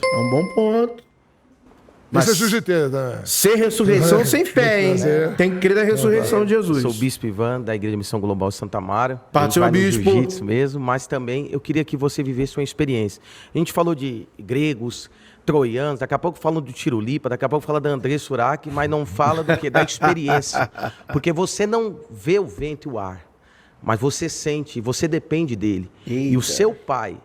Speaker 3: Mas isso é jiu-jiteira também.
Speaker 2: Sem ressurreição, sem fé, hein? Tem que crer na ressurreição de Jesus.
Speaker 9: Sou o Bispo Ivan, da Igreja Missão Global de Santa Mara.
Speaker 2: Paz, senhor Bispo.
Speaker 9: Jiu-jitsu mesmo, mas também eu queria que você vivesse uma experiência. A gente falou de gregos, troianos, daqui a pouco falam do Tirulipa, daqui a pouco fala da André Surak, mas não fala do quê? Da experiência. Porque você não vê o vento e o ar, mas você sente, você depende dele.
Speaker 2: Eita.
Speaker 9: E o seu pai,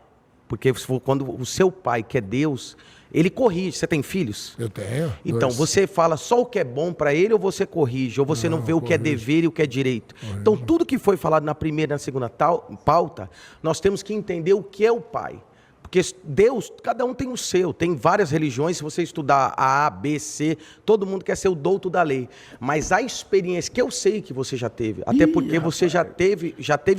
Speaker 9: porque quando o seu pai, que é Deus, ele corrige. Você tem filhos?
Speaker 3: Eu tenho.
Speaker 9: Então, você fala só o que é bom para ele ou você corrige? Ou você não vê o que é dever e o que é direito? Então, tudo que foi falado na primeira e na segunda pauta, nós temos que entender o que é o pai. Porque Porque Deus, cada um tem o seu, tem várias religiões, se você estudar A, B, C, todo mundo quer ser o douto da lei. Mas a experiência que eu sei que você já teve, até porque você já teve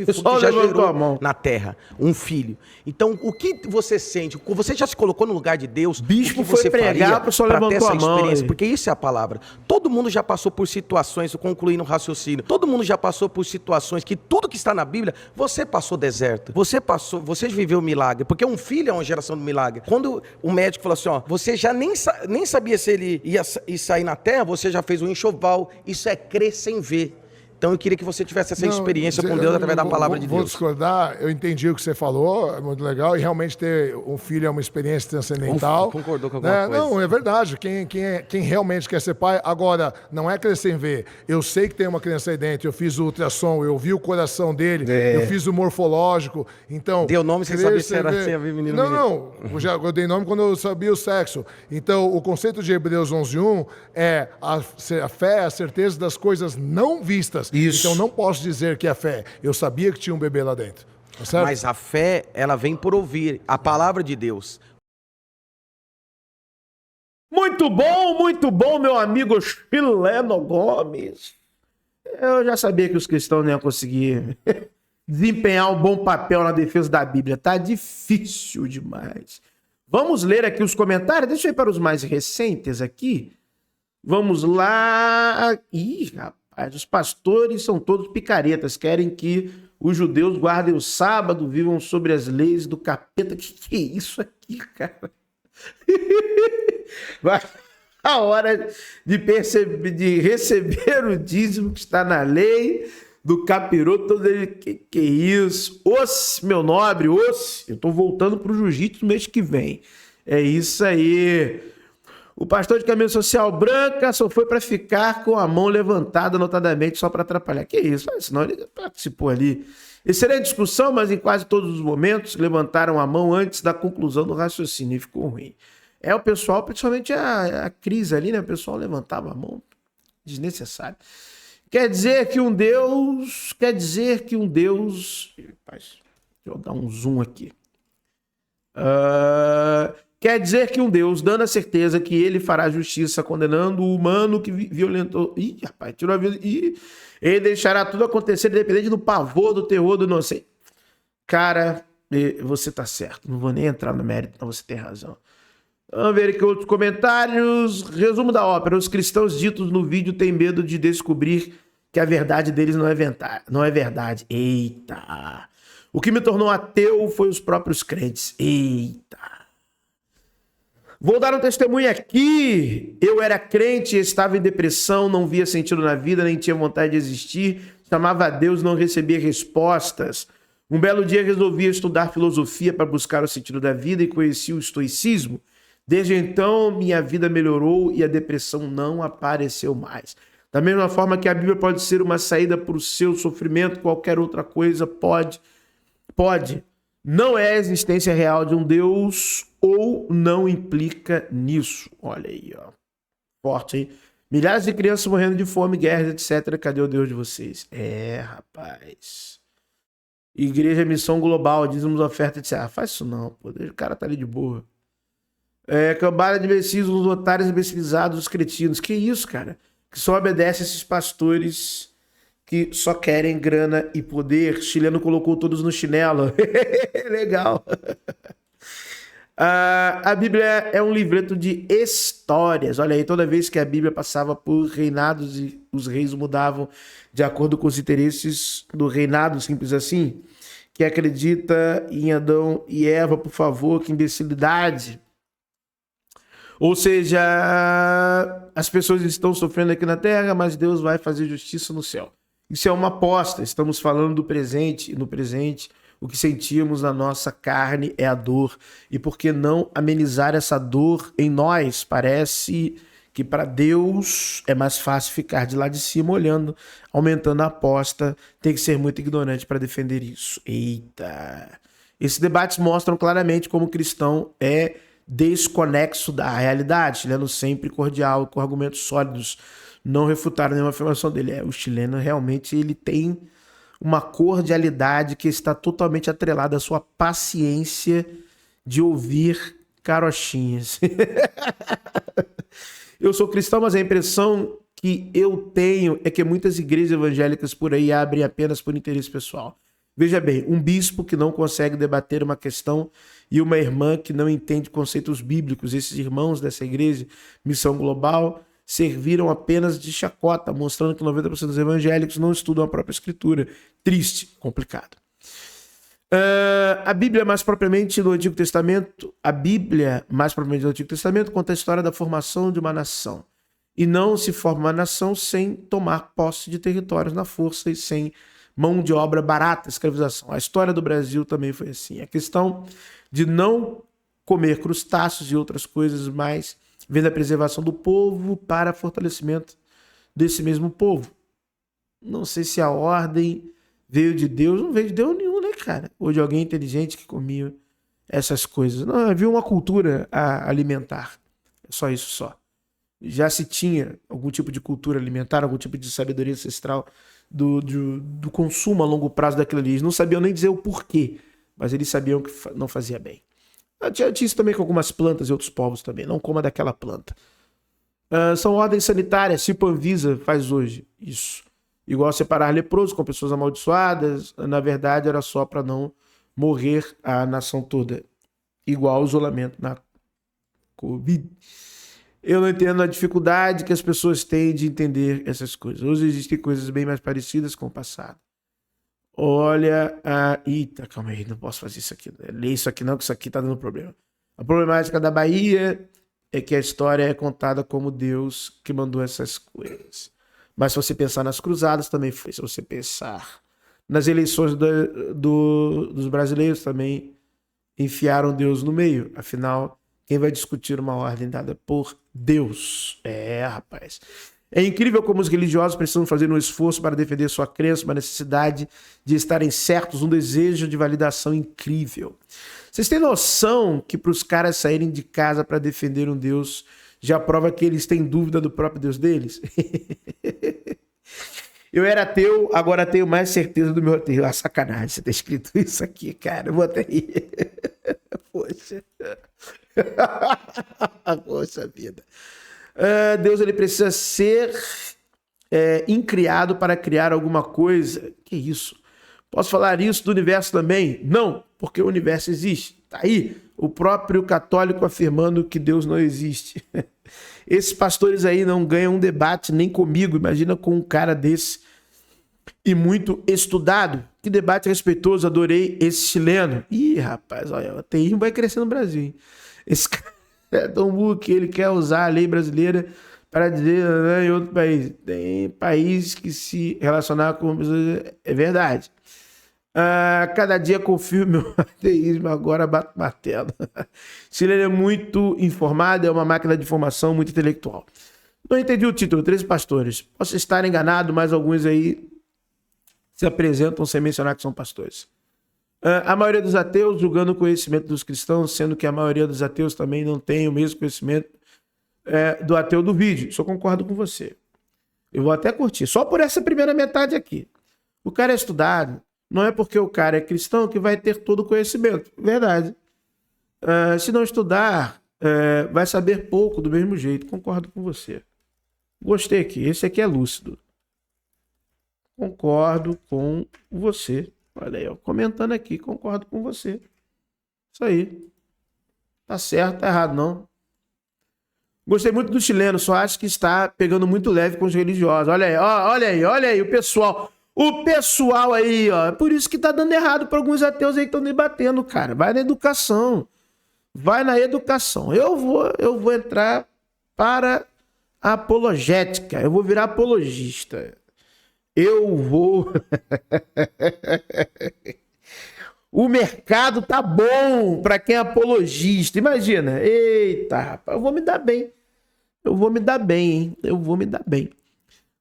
Speaker 9: fruto, já gerou na terra um filho. Então, o que você sente? Você já se colocou no lugar de Deus?
Speaker 2: Bispo
Speaker 9: o que você
Speaker 2: foi pregar, o pessoal
Speaker 9: para ter
Speaker 2: levantou
Speaker 9: essa
Speaker 2: a mão.
Speaker 9: experiência? Porque isso é a palavra. Todo mundo já passou por situações, concluindo o raciocínio, todo mundo já passou por situações que tudo que está na Bíblia, você passou deserto, você viveu milagre, porque um filho é uma geração do milagre. Quando o médico falou assim, ó, você já nem sabia se ele ia sair na terra, você já fez um enxoval, isso é crer sem ver. Então eu queria que você tivesse essa experiência com Deus através da palavra de Deus.
Speaker 3: Vou discordar, eu entendi o que você falou, é muito legal, e realmente ter um filho é uma experiência transcendental.
Speaker 9: Concordou com alguma coisa?
Speaker 3: Não, é verdade, quem realmente quer ser pai, agora, não é crescer sem ver. Eu sei que tem uma criança aí dentro, eu fiz o ultrassom, eu vi o coração dele, eu fiz o morfológico, então...
Speaker 9: Deu nome sem saber se era menino ou
Speaker 3: menino. Não, eu dei nome quando eu sabia o sexo. Então, o conceito de Hebreus 11:1 é a fé, a certeza das coisas não vistas.
Speaker 2: Isso.
Speaker 3: Então não posso dizer que é fé. Eu sabia que tinha um bebê lá dentro. Tá certo?
Speaker 9: Mas a fé, ela vem por ouvir a palavra de Deus.
Speaker 2: Muito bom, meu amigo Chileno Gomes. Eu já sabia que os cristãos não iam conseguir desempenhar um bom papel na defesa da Bíblia. Tá difícil demais. Vamos ler aqui os comentários. Deixa eu ir para os mais recentes aqui. Vamos lá. Ih, rapaz. Os pastores são todos picaretas, querem que os judeus guardem o sábado, vivam sobre as leis do capeta. Que é isso aqui, cara? Vai a hora de receber o dízimo que está na lei do capiroto. Todo ele, que é isso? Meu nobre, eu tô voltando pro jiu-jitsu no mês que vem. É isso aí. O pastor de camisa social branca só foi para ficar com a mão levantada notadamente só para atrapalhar. Que isso? Senão ele participou ali. Excelente discussão, mas em quase todos os momentos levantaram a mão antes da conclusão do raciocínio e ficou ruim. O pessoal, principalmente a crise ali, né? O pessoal levantava a mão. Desnecessário. Quer dizer que um Deus... Rapaz, deixa eu dar um zoom aqui. Quer dizer que um Deus, dando a certeza que ele fará justiça, condenando o humano que violentou... Ih, rapaz, tirou a vida... Ih, ele deixará tudo acontecer independente do pavor, do terror, do inocente. Cara, você tá certo. Não vou nem entrar no mérito, não, você tem razão. Vamos ver aqui outros comentários. Resumo da ópera. Os cristãos ditos no vídeo têm medo de descobrir que a verdade deles não é verdade. Eita! O que me tornou ateu foi os próprios crentes. Eita! Vou dar um testemunho aqui. Eu era crente, estava em depressão, não via sentido na vida, nem tinha vontade de existir. Chamava a Deus, não recebia respostas. Um belo dia resolvi estudar filosofia para buscar o sentido da vida e conheci o estoicismo. Desde então, minha vida melhorou e a depressão não apareceu mais. Da mesma forma que a Bíblia pode ser uma saída para o seu sofrimento, qualquer outra coisa pode. Não é a existência real de um Deus ou não implica nisso. Olha aí, ó. Forte, hein? Milhares de crianças morrendo de fome, guerras, etc. Cadê o Deus de vocês? Rapaz. Igreja, missão global, dízimos, oferta, etc. Faz isso não, pô. O cara tá ali de boa. Cambada de imbecis, os otários imbecilizados, os cretinos. Que isso, cara? Que só obedece esses pastores que só querem grana e poder. Chileno colocou todos no chinelo. Legal. A Bíblia é um livreto de histórias. Olha aí, toda vez que a Bíblia passava por reinados e os reis mudavam de acordo com os interesses do reinado, simples assim, que acredita em Adão e Eva, por favor, que imbecilidade. Ou seja, as pessoas estão sofrendo aqui na terra, mas Deus vai fazer justiça no céu. Isso é uma aposta, estamos falando do presente, e no presente o que sentimos na nossa carne é a dor. E por que não amenizar essa dor em nós? Parece que para Deus é mais fácil ficar de lá de cima olhando, aumentando a aposta. Tem que ser muito ignorante para defender isso. Eita! Esses debates mostram claramente como o cristão é desconexo da realidade. Chileno sempre cordial, com argumentos sólidos. Não refutaram nenhuma afirmação dele. O chileno realmente ele tem uma cordialidade que está totalmente atrelada à sua paciência, de ouvir carochinhas. Eu sou cristão, mas a impressão que eu tenho é que muitas igrejas evangélicas por aí abrem apenas por interesse pessoal. Veja bem, um bispo que não consegue debater uma questão e uma irmã que não entende conceitos bíblicos. Esses irmãos dessa igreja, Missão Global, serviram apenas de chacota, mostrando que 90% dos evangélicos não estudam a própria escritura. Triste, complicado. A Bíblia, mais propriamente no Antigo Testamento, conta a história da formação de uma nação. E não se forma uma nação sem tomar posse de territórios na força e sem mão de obra barata, escravização. A história do Brasil também foi assim. A questão de não comer crustáceos e outras coisas mais vem da preservação do povo para fortalecimento desse mesmo povo. Não sei se a ordem veio de Deus, não veio de Deus nenhum, né, cara? Ou de alguém inteligente que comia essas coisas. Não, havia uma cultura alimentar. É só isso só. Já se tinha algum tipo de cultura alimentar, algum tipo de sabedoria ancestral do consumo a longo prazo daquilo ali. Eles não sabiam nem dizer o porquê, mas eles sabiam que não fazia bem. Tinha isso também com algumas plantas e outros povos também. Não coma daquela planta. São ordens sanitárias, tipo a Anvisa faz hoje isso. Igual separar leprosos com pessoas amaldiçoadas, na verdade era só para não morrer a nação toda. Igual o isolamento na Covid. Eu não entendo a dificuldade que as pessoas têm de entender essas coisas. Hoje existem coisas bem mais parecidas com o passado. Olha a... Eita, calma aí, não posso fazer isso aqui. Lê isso aqui não, que isso aqui tá dando problema. A problemática da Bahia é que a história é contada como Deus que mandou essas coisas. Mas se você pensar nas cruzadas, também foi. Se você pensar nas eleições dos brasileiros, também enfiaram Deus no meio. Afinal, quem vai discutir uma ordem dada por Deus? Rapaz. É incrível como os religiosos precisam fazer um esforço para defender sua crença, uma necessidade de estarem certos, um desejo de validação incrível. Vocês têm noção que para os caras saírem de casa para defender um Deus já prova que eles têm dúvida do próprio Deus deles? Eu era ateu, agora tenho mais certeza do meu ateu. Ah, sacanagem você ter escrito isso aqui, cara. Eu vou até rir. Poxa. Poxa vida. Deus, ele precisa ser incriado para criar alguma coisa. Que isso? Posso falar isso do universo também? Não, porque o universo existe. Tá aí o próprio católico afirmando que Deus não existe. Esses pastores aí não ganham um debate nem comigo. Imagina com um cara desse e muito estudado. Que debate respeitoso, adorei esse chileno. Ih, rapaz, olha, o ateísmo vai crescer no Brasil, hein? Esse cara é tão burro que ele quer usar a lei brasileira para dizer, né, em outro país. Tem país que se relacionar com... É verdade. Cada dia confio meu ateísmo, agora bato martelo. Chileno é muito informado, é uma máquina de informação muito intelectual. Não entendi o título, 13 pastores. Posso estar enganado, mas alguns aí se apresentam sem mencionar que são pastores. A maioria dos ateus julgando o conhecimento dos cristãos, sendo que a maioria dos ateus também não tem o mesmo conhecimento do ateu do vídeo. Isso eu concordo com você. Eu vou até curtir. Só por essa primeira metade aqui. O cara é estudado. Não é porque o cara é cristão que vai ter todo o conhecimento. Verdade. Se não estudar, vai saber pouco do mesmo jeito. Concordo com você. Gostei aqui. Esse aqui é lúcido. Concordo com você. Olha aí, ó, comentando aqui. Concordo com você. Isso aí. Tá certo, tá errado não. Gostei muito do chileno. Só acho que está pegando muito leve com os religiosos. Olha aí, ó, olha aí o pessoal... O pessoal aí, ó, por isso que tá dando errado para alguns ateus aí que estão debatendo, cara. Vai na educação. Vai na educação. Eu vou entrar para a apologética. Eu vou virar apologista. Eu vou... O mercado tá bom para quem é apologista. Imagina. Eita, rapaz, eu vou me dar bem. Eu vou me dar bem, hein? Eu vou me dar bem.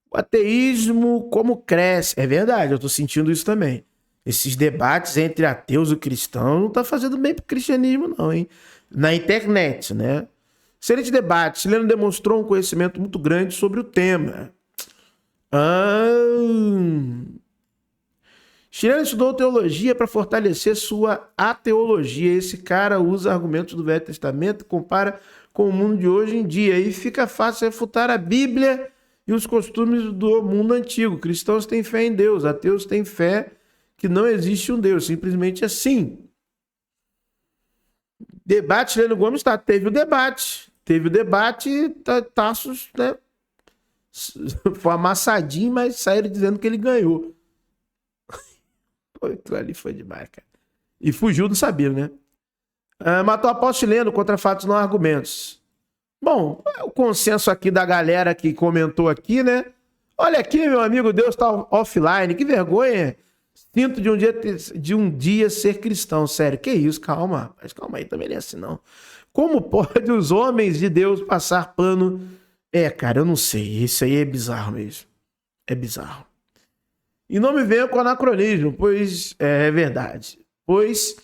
Speaker 2: O ateísmo como cresce. É verdade, eu tô sentindo isso também. Esses debates entre ateus e cristãos não tá fazendo bem pro cristianismo não, hein? Na internet, né? Excelente debate. Chileno demonstrou um conhecimento muito grande sobre o tema. Chileno estudou teologia para fortalecer sua ateologia. Esse cara usa argumentos do Velho Testamento e compara com o mundo de hoje em dia. E fica fácil refutar a Bíblia e os costumes do mundo antigo. Cristãos têm fé em Deus, ateus têm fé que não existe um Deus, simplesmente assim. Debate, Chileno Gomes, teve o debate. Tassos, né? Foi amassadinho, mas saíram dizendo que ele ganhou. Pô, ali foi demais, cara. E fugiu do Sabino, né? Matou o apóstolo Chileno contra fatos não argumentos. Bom, o consenso aqui da galera que comentou aqui, né? Olha aqui, meu amigo, Deus tá offline. Que vergonha. Sinto de um dia ser cristão. Sério, que isso? Calma. Mas calma aí, também não é assim, não. Como pode os homens de Deus passar pano? Cara, eu não sei. Isso aí é bizarro mesmo. É bizarro. E não me venha com anacronismo, pois é verdade. Pois,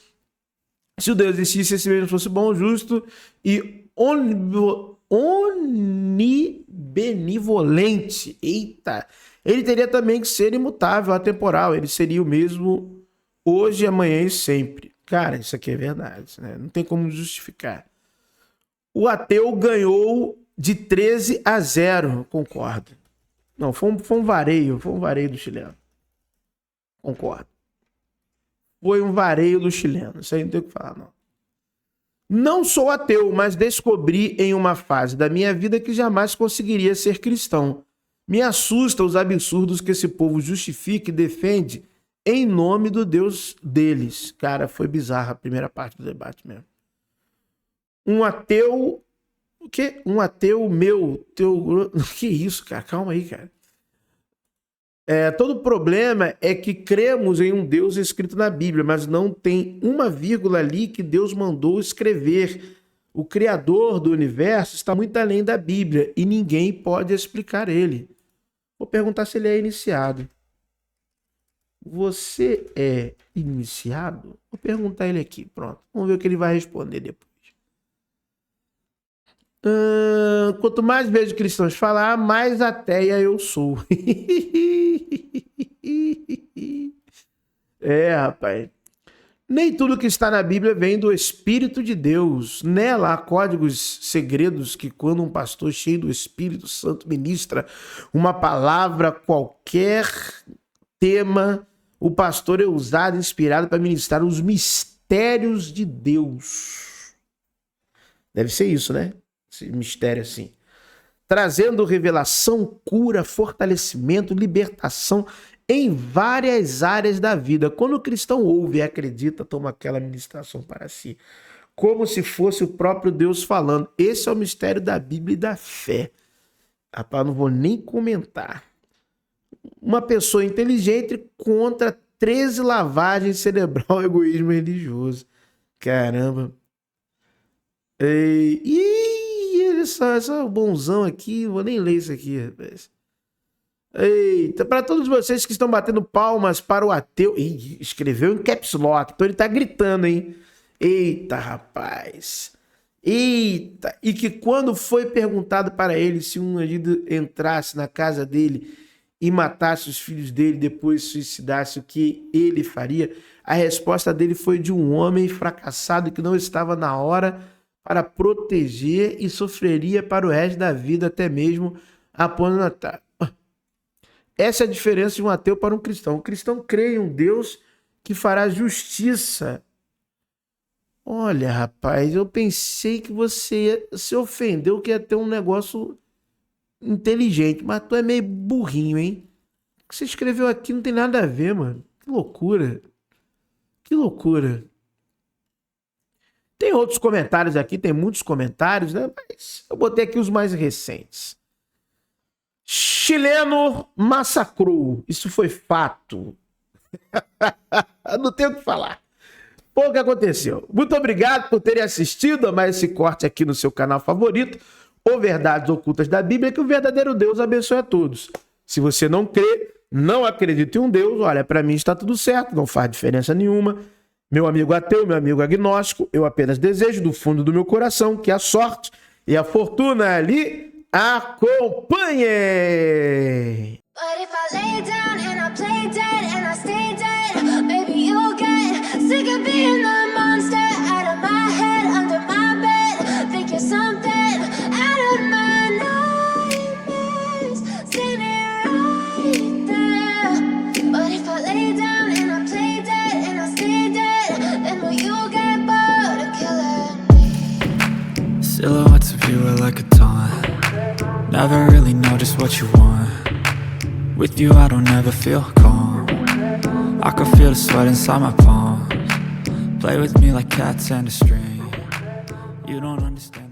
Speaker 2: se o Deus existisse, esse mesmo fosse bom, justo e onibenivolente. Eita! Ele teria também que ser imutável, atemporal. Ele seria o mesmo hoje, amanhã e sempre. Cara, isso aqui é verdade, né? Não tem como justificar. O ateu ganhou de 13-0. Concordo. Não, foi um vareio do chileno. Concordo. Foi um vareio do chileno. Isso aí não tem o que falar, não. Não sou ateu, mas descobri em uma fase da minha vida que jamais conseguiria ser cristão. Me assusta os absurdos que esse povo justifica e defende em nome do Deus deles. Cara, foi bizarra a primeira parte do debate mesmo. Um ateu... O quê? Um ateu meu... Que isso, cara? Calma aí, cara. Todo problema é que cremos em um Deus escrito na Bíblia, mas não tem uma vírgula ali que Deus mandou escrever. O Criador do universo está muito além da Bíblia e ninguém pode explicar ele. Vou perguntar se ele é iniciado. Você é iniciado? Vou perguntar ele aqui, pronto. Vamos ver o que ele vai responder depois. Quanto mais vejo cristãos falar, mais ateia eu sou. Rapaz. Nem tudo que está na Bíblia vem do Espírito de Deus. Nela há códigos segredos que quando um pastor cheio do Espírito Santo ministra uma palavra, qualquer tema, o pastor é usado, inspirado para ministrar os mistérios de Deus. Deve ser isso, né? Esse mistério assim. Trazendo revelação, cura, fortalecimento, libertação em várias áreas da vida. Quando o cristão ouve e acredita, toma aquela ministração para si. Como se fosse o próprio Deus falando. Esse é o mistério da Bíblia e da fé. Rapaz, não vou nem comentar. Uma pessoa inteligente contra 13 lavagens cerebral e egoísmo religioso. Caramba. Essa bonzão aqui, vou nem ler isso aqui, rapaz. Eita, para todos vocês que estão batendo palmas para o ateu. Escreveu em caps lock, então ele tá gritando, hein? Eita, rapaz. Eita. E que quando foi perguntado para ele se um bandido entrasse na casa dele e matasse os filhos dele, depois suicidasse, o que ele faria? A resposta dele foi de um homem fracassado que não estava na hora para proteger e sofreria para o resto da vida, até mesmo após o Natal. Essa é a diferença de um ateu para um cristão. O cristão crê em um Deus que fará justiça. Olha, rapaz, eu pensei que você se ofendeu, que ia ter um negócio inteligente, mas tu é meio burrinho, hein? O que você escreveu aqui não tem nada a ver, mano. Que loucura. Que loucura. Tem outros comentários aqui, tem muitos comentários, né? Mas eu botei aqui os mais recentes. Chileno massacrou. Isso foi fato. Não tenho o que falar. Foi o que aconteceu. Muito obrigado por terem assistido a mais esse corte aqui no seu canal favorito, ou Verdades Ocultas da Bíblia, que o verdadeiro Deus abençoe a todos. Se você não crê, não acredita em um Deus, olha, para mim está tudo certo, não faz diferença nenhuma. Meu amigo ateu, meu amigo agnóstico, eu apenas desejo do fundo do meu coração que a sorte e a fortuna lhe acompanhem. But if I lay down and I play dead and I stay dead,
Speaker 10: never really know just what you want. With you I don't ever feel calm. I can feel the sweat inside my palms. Play with me like cats and a string. You don't understand.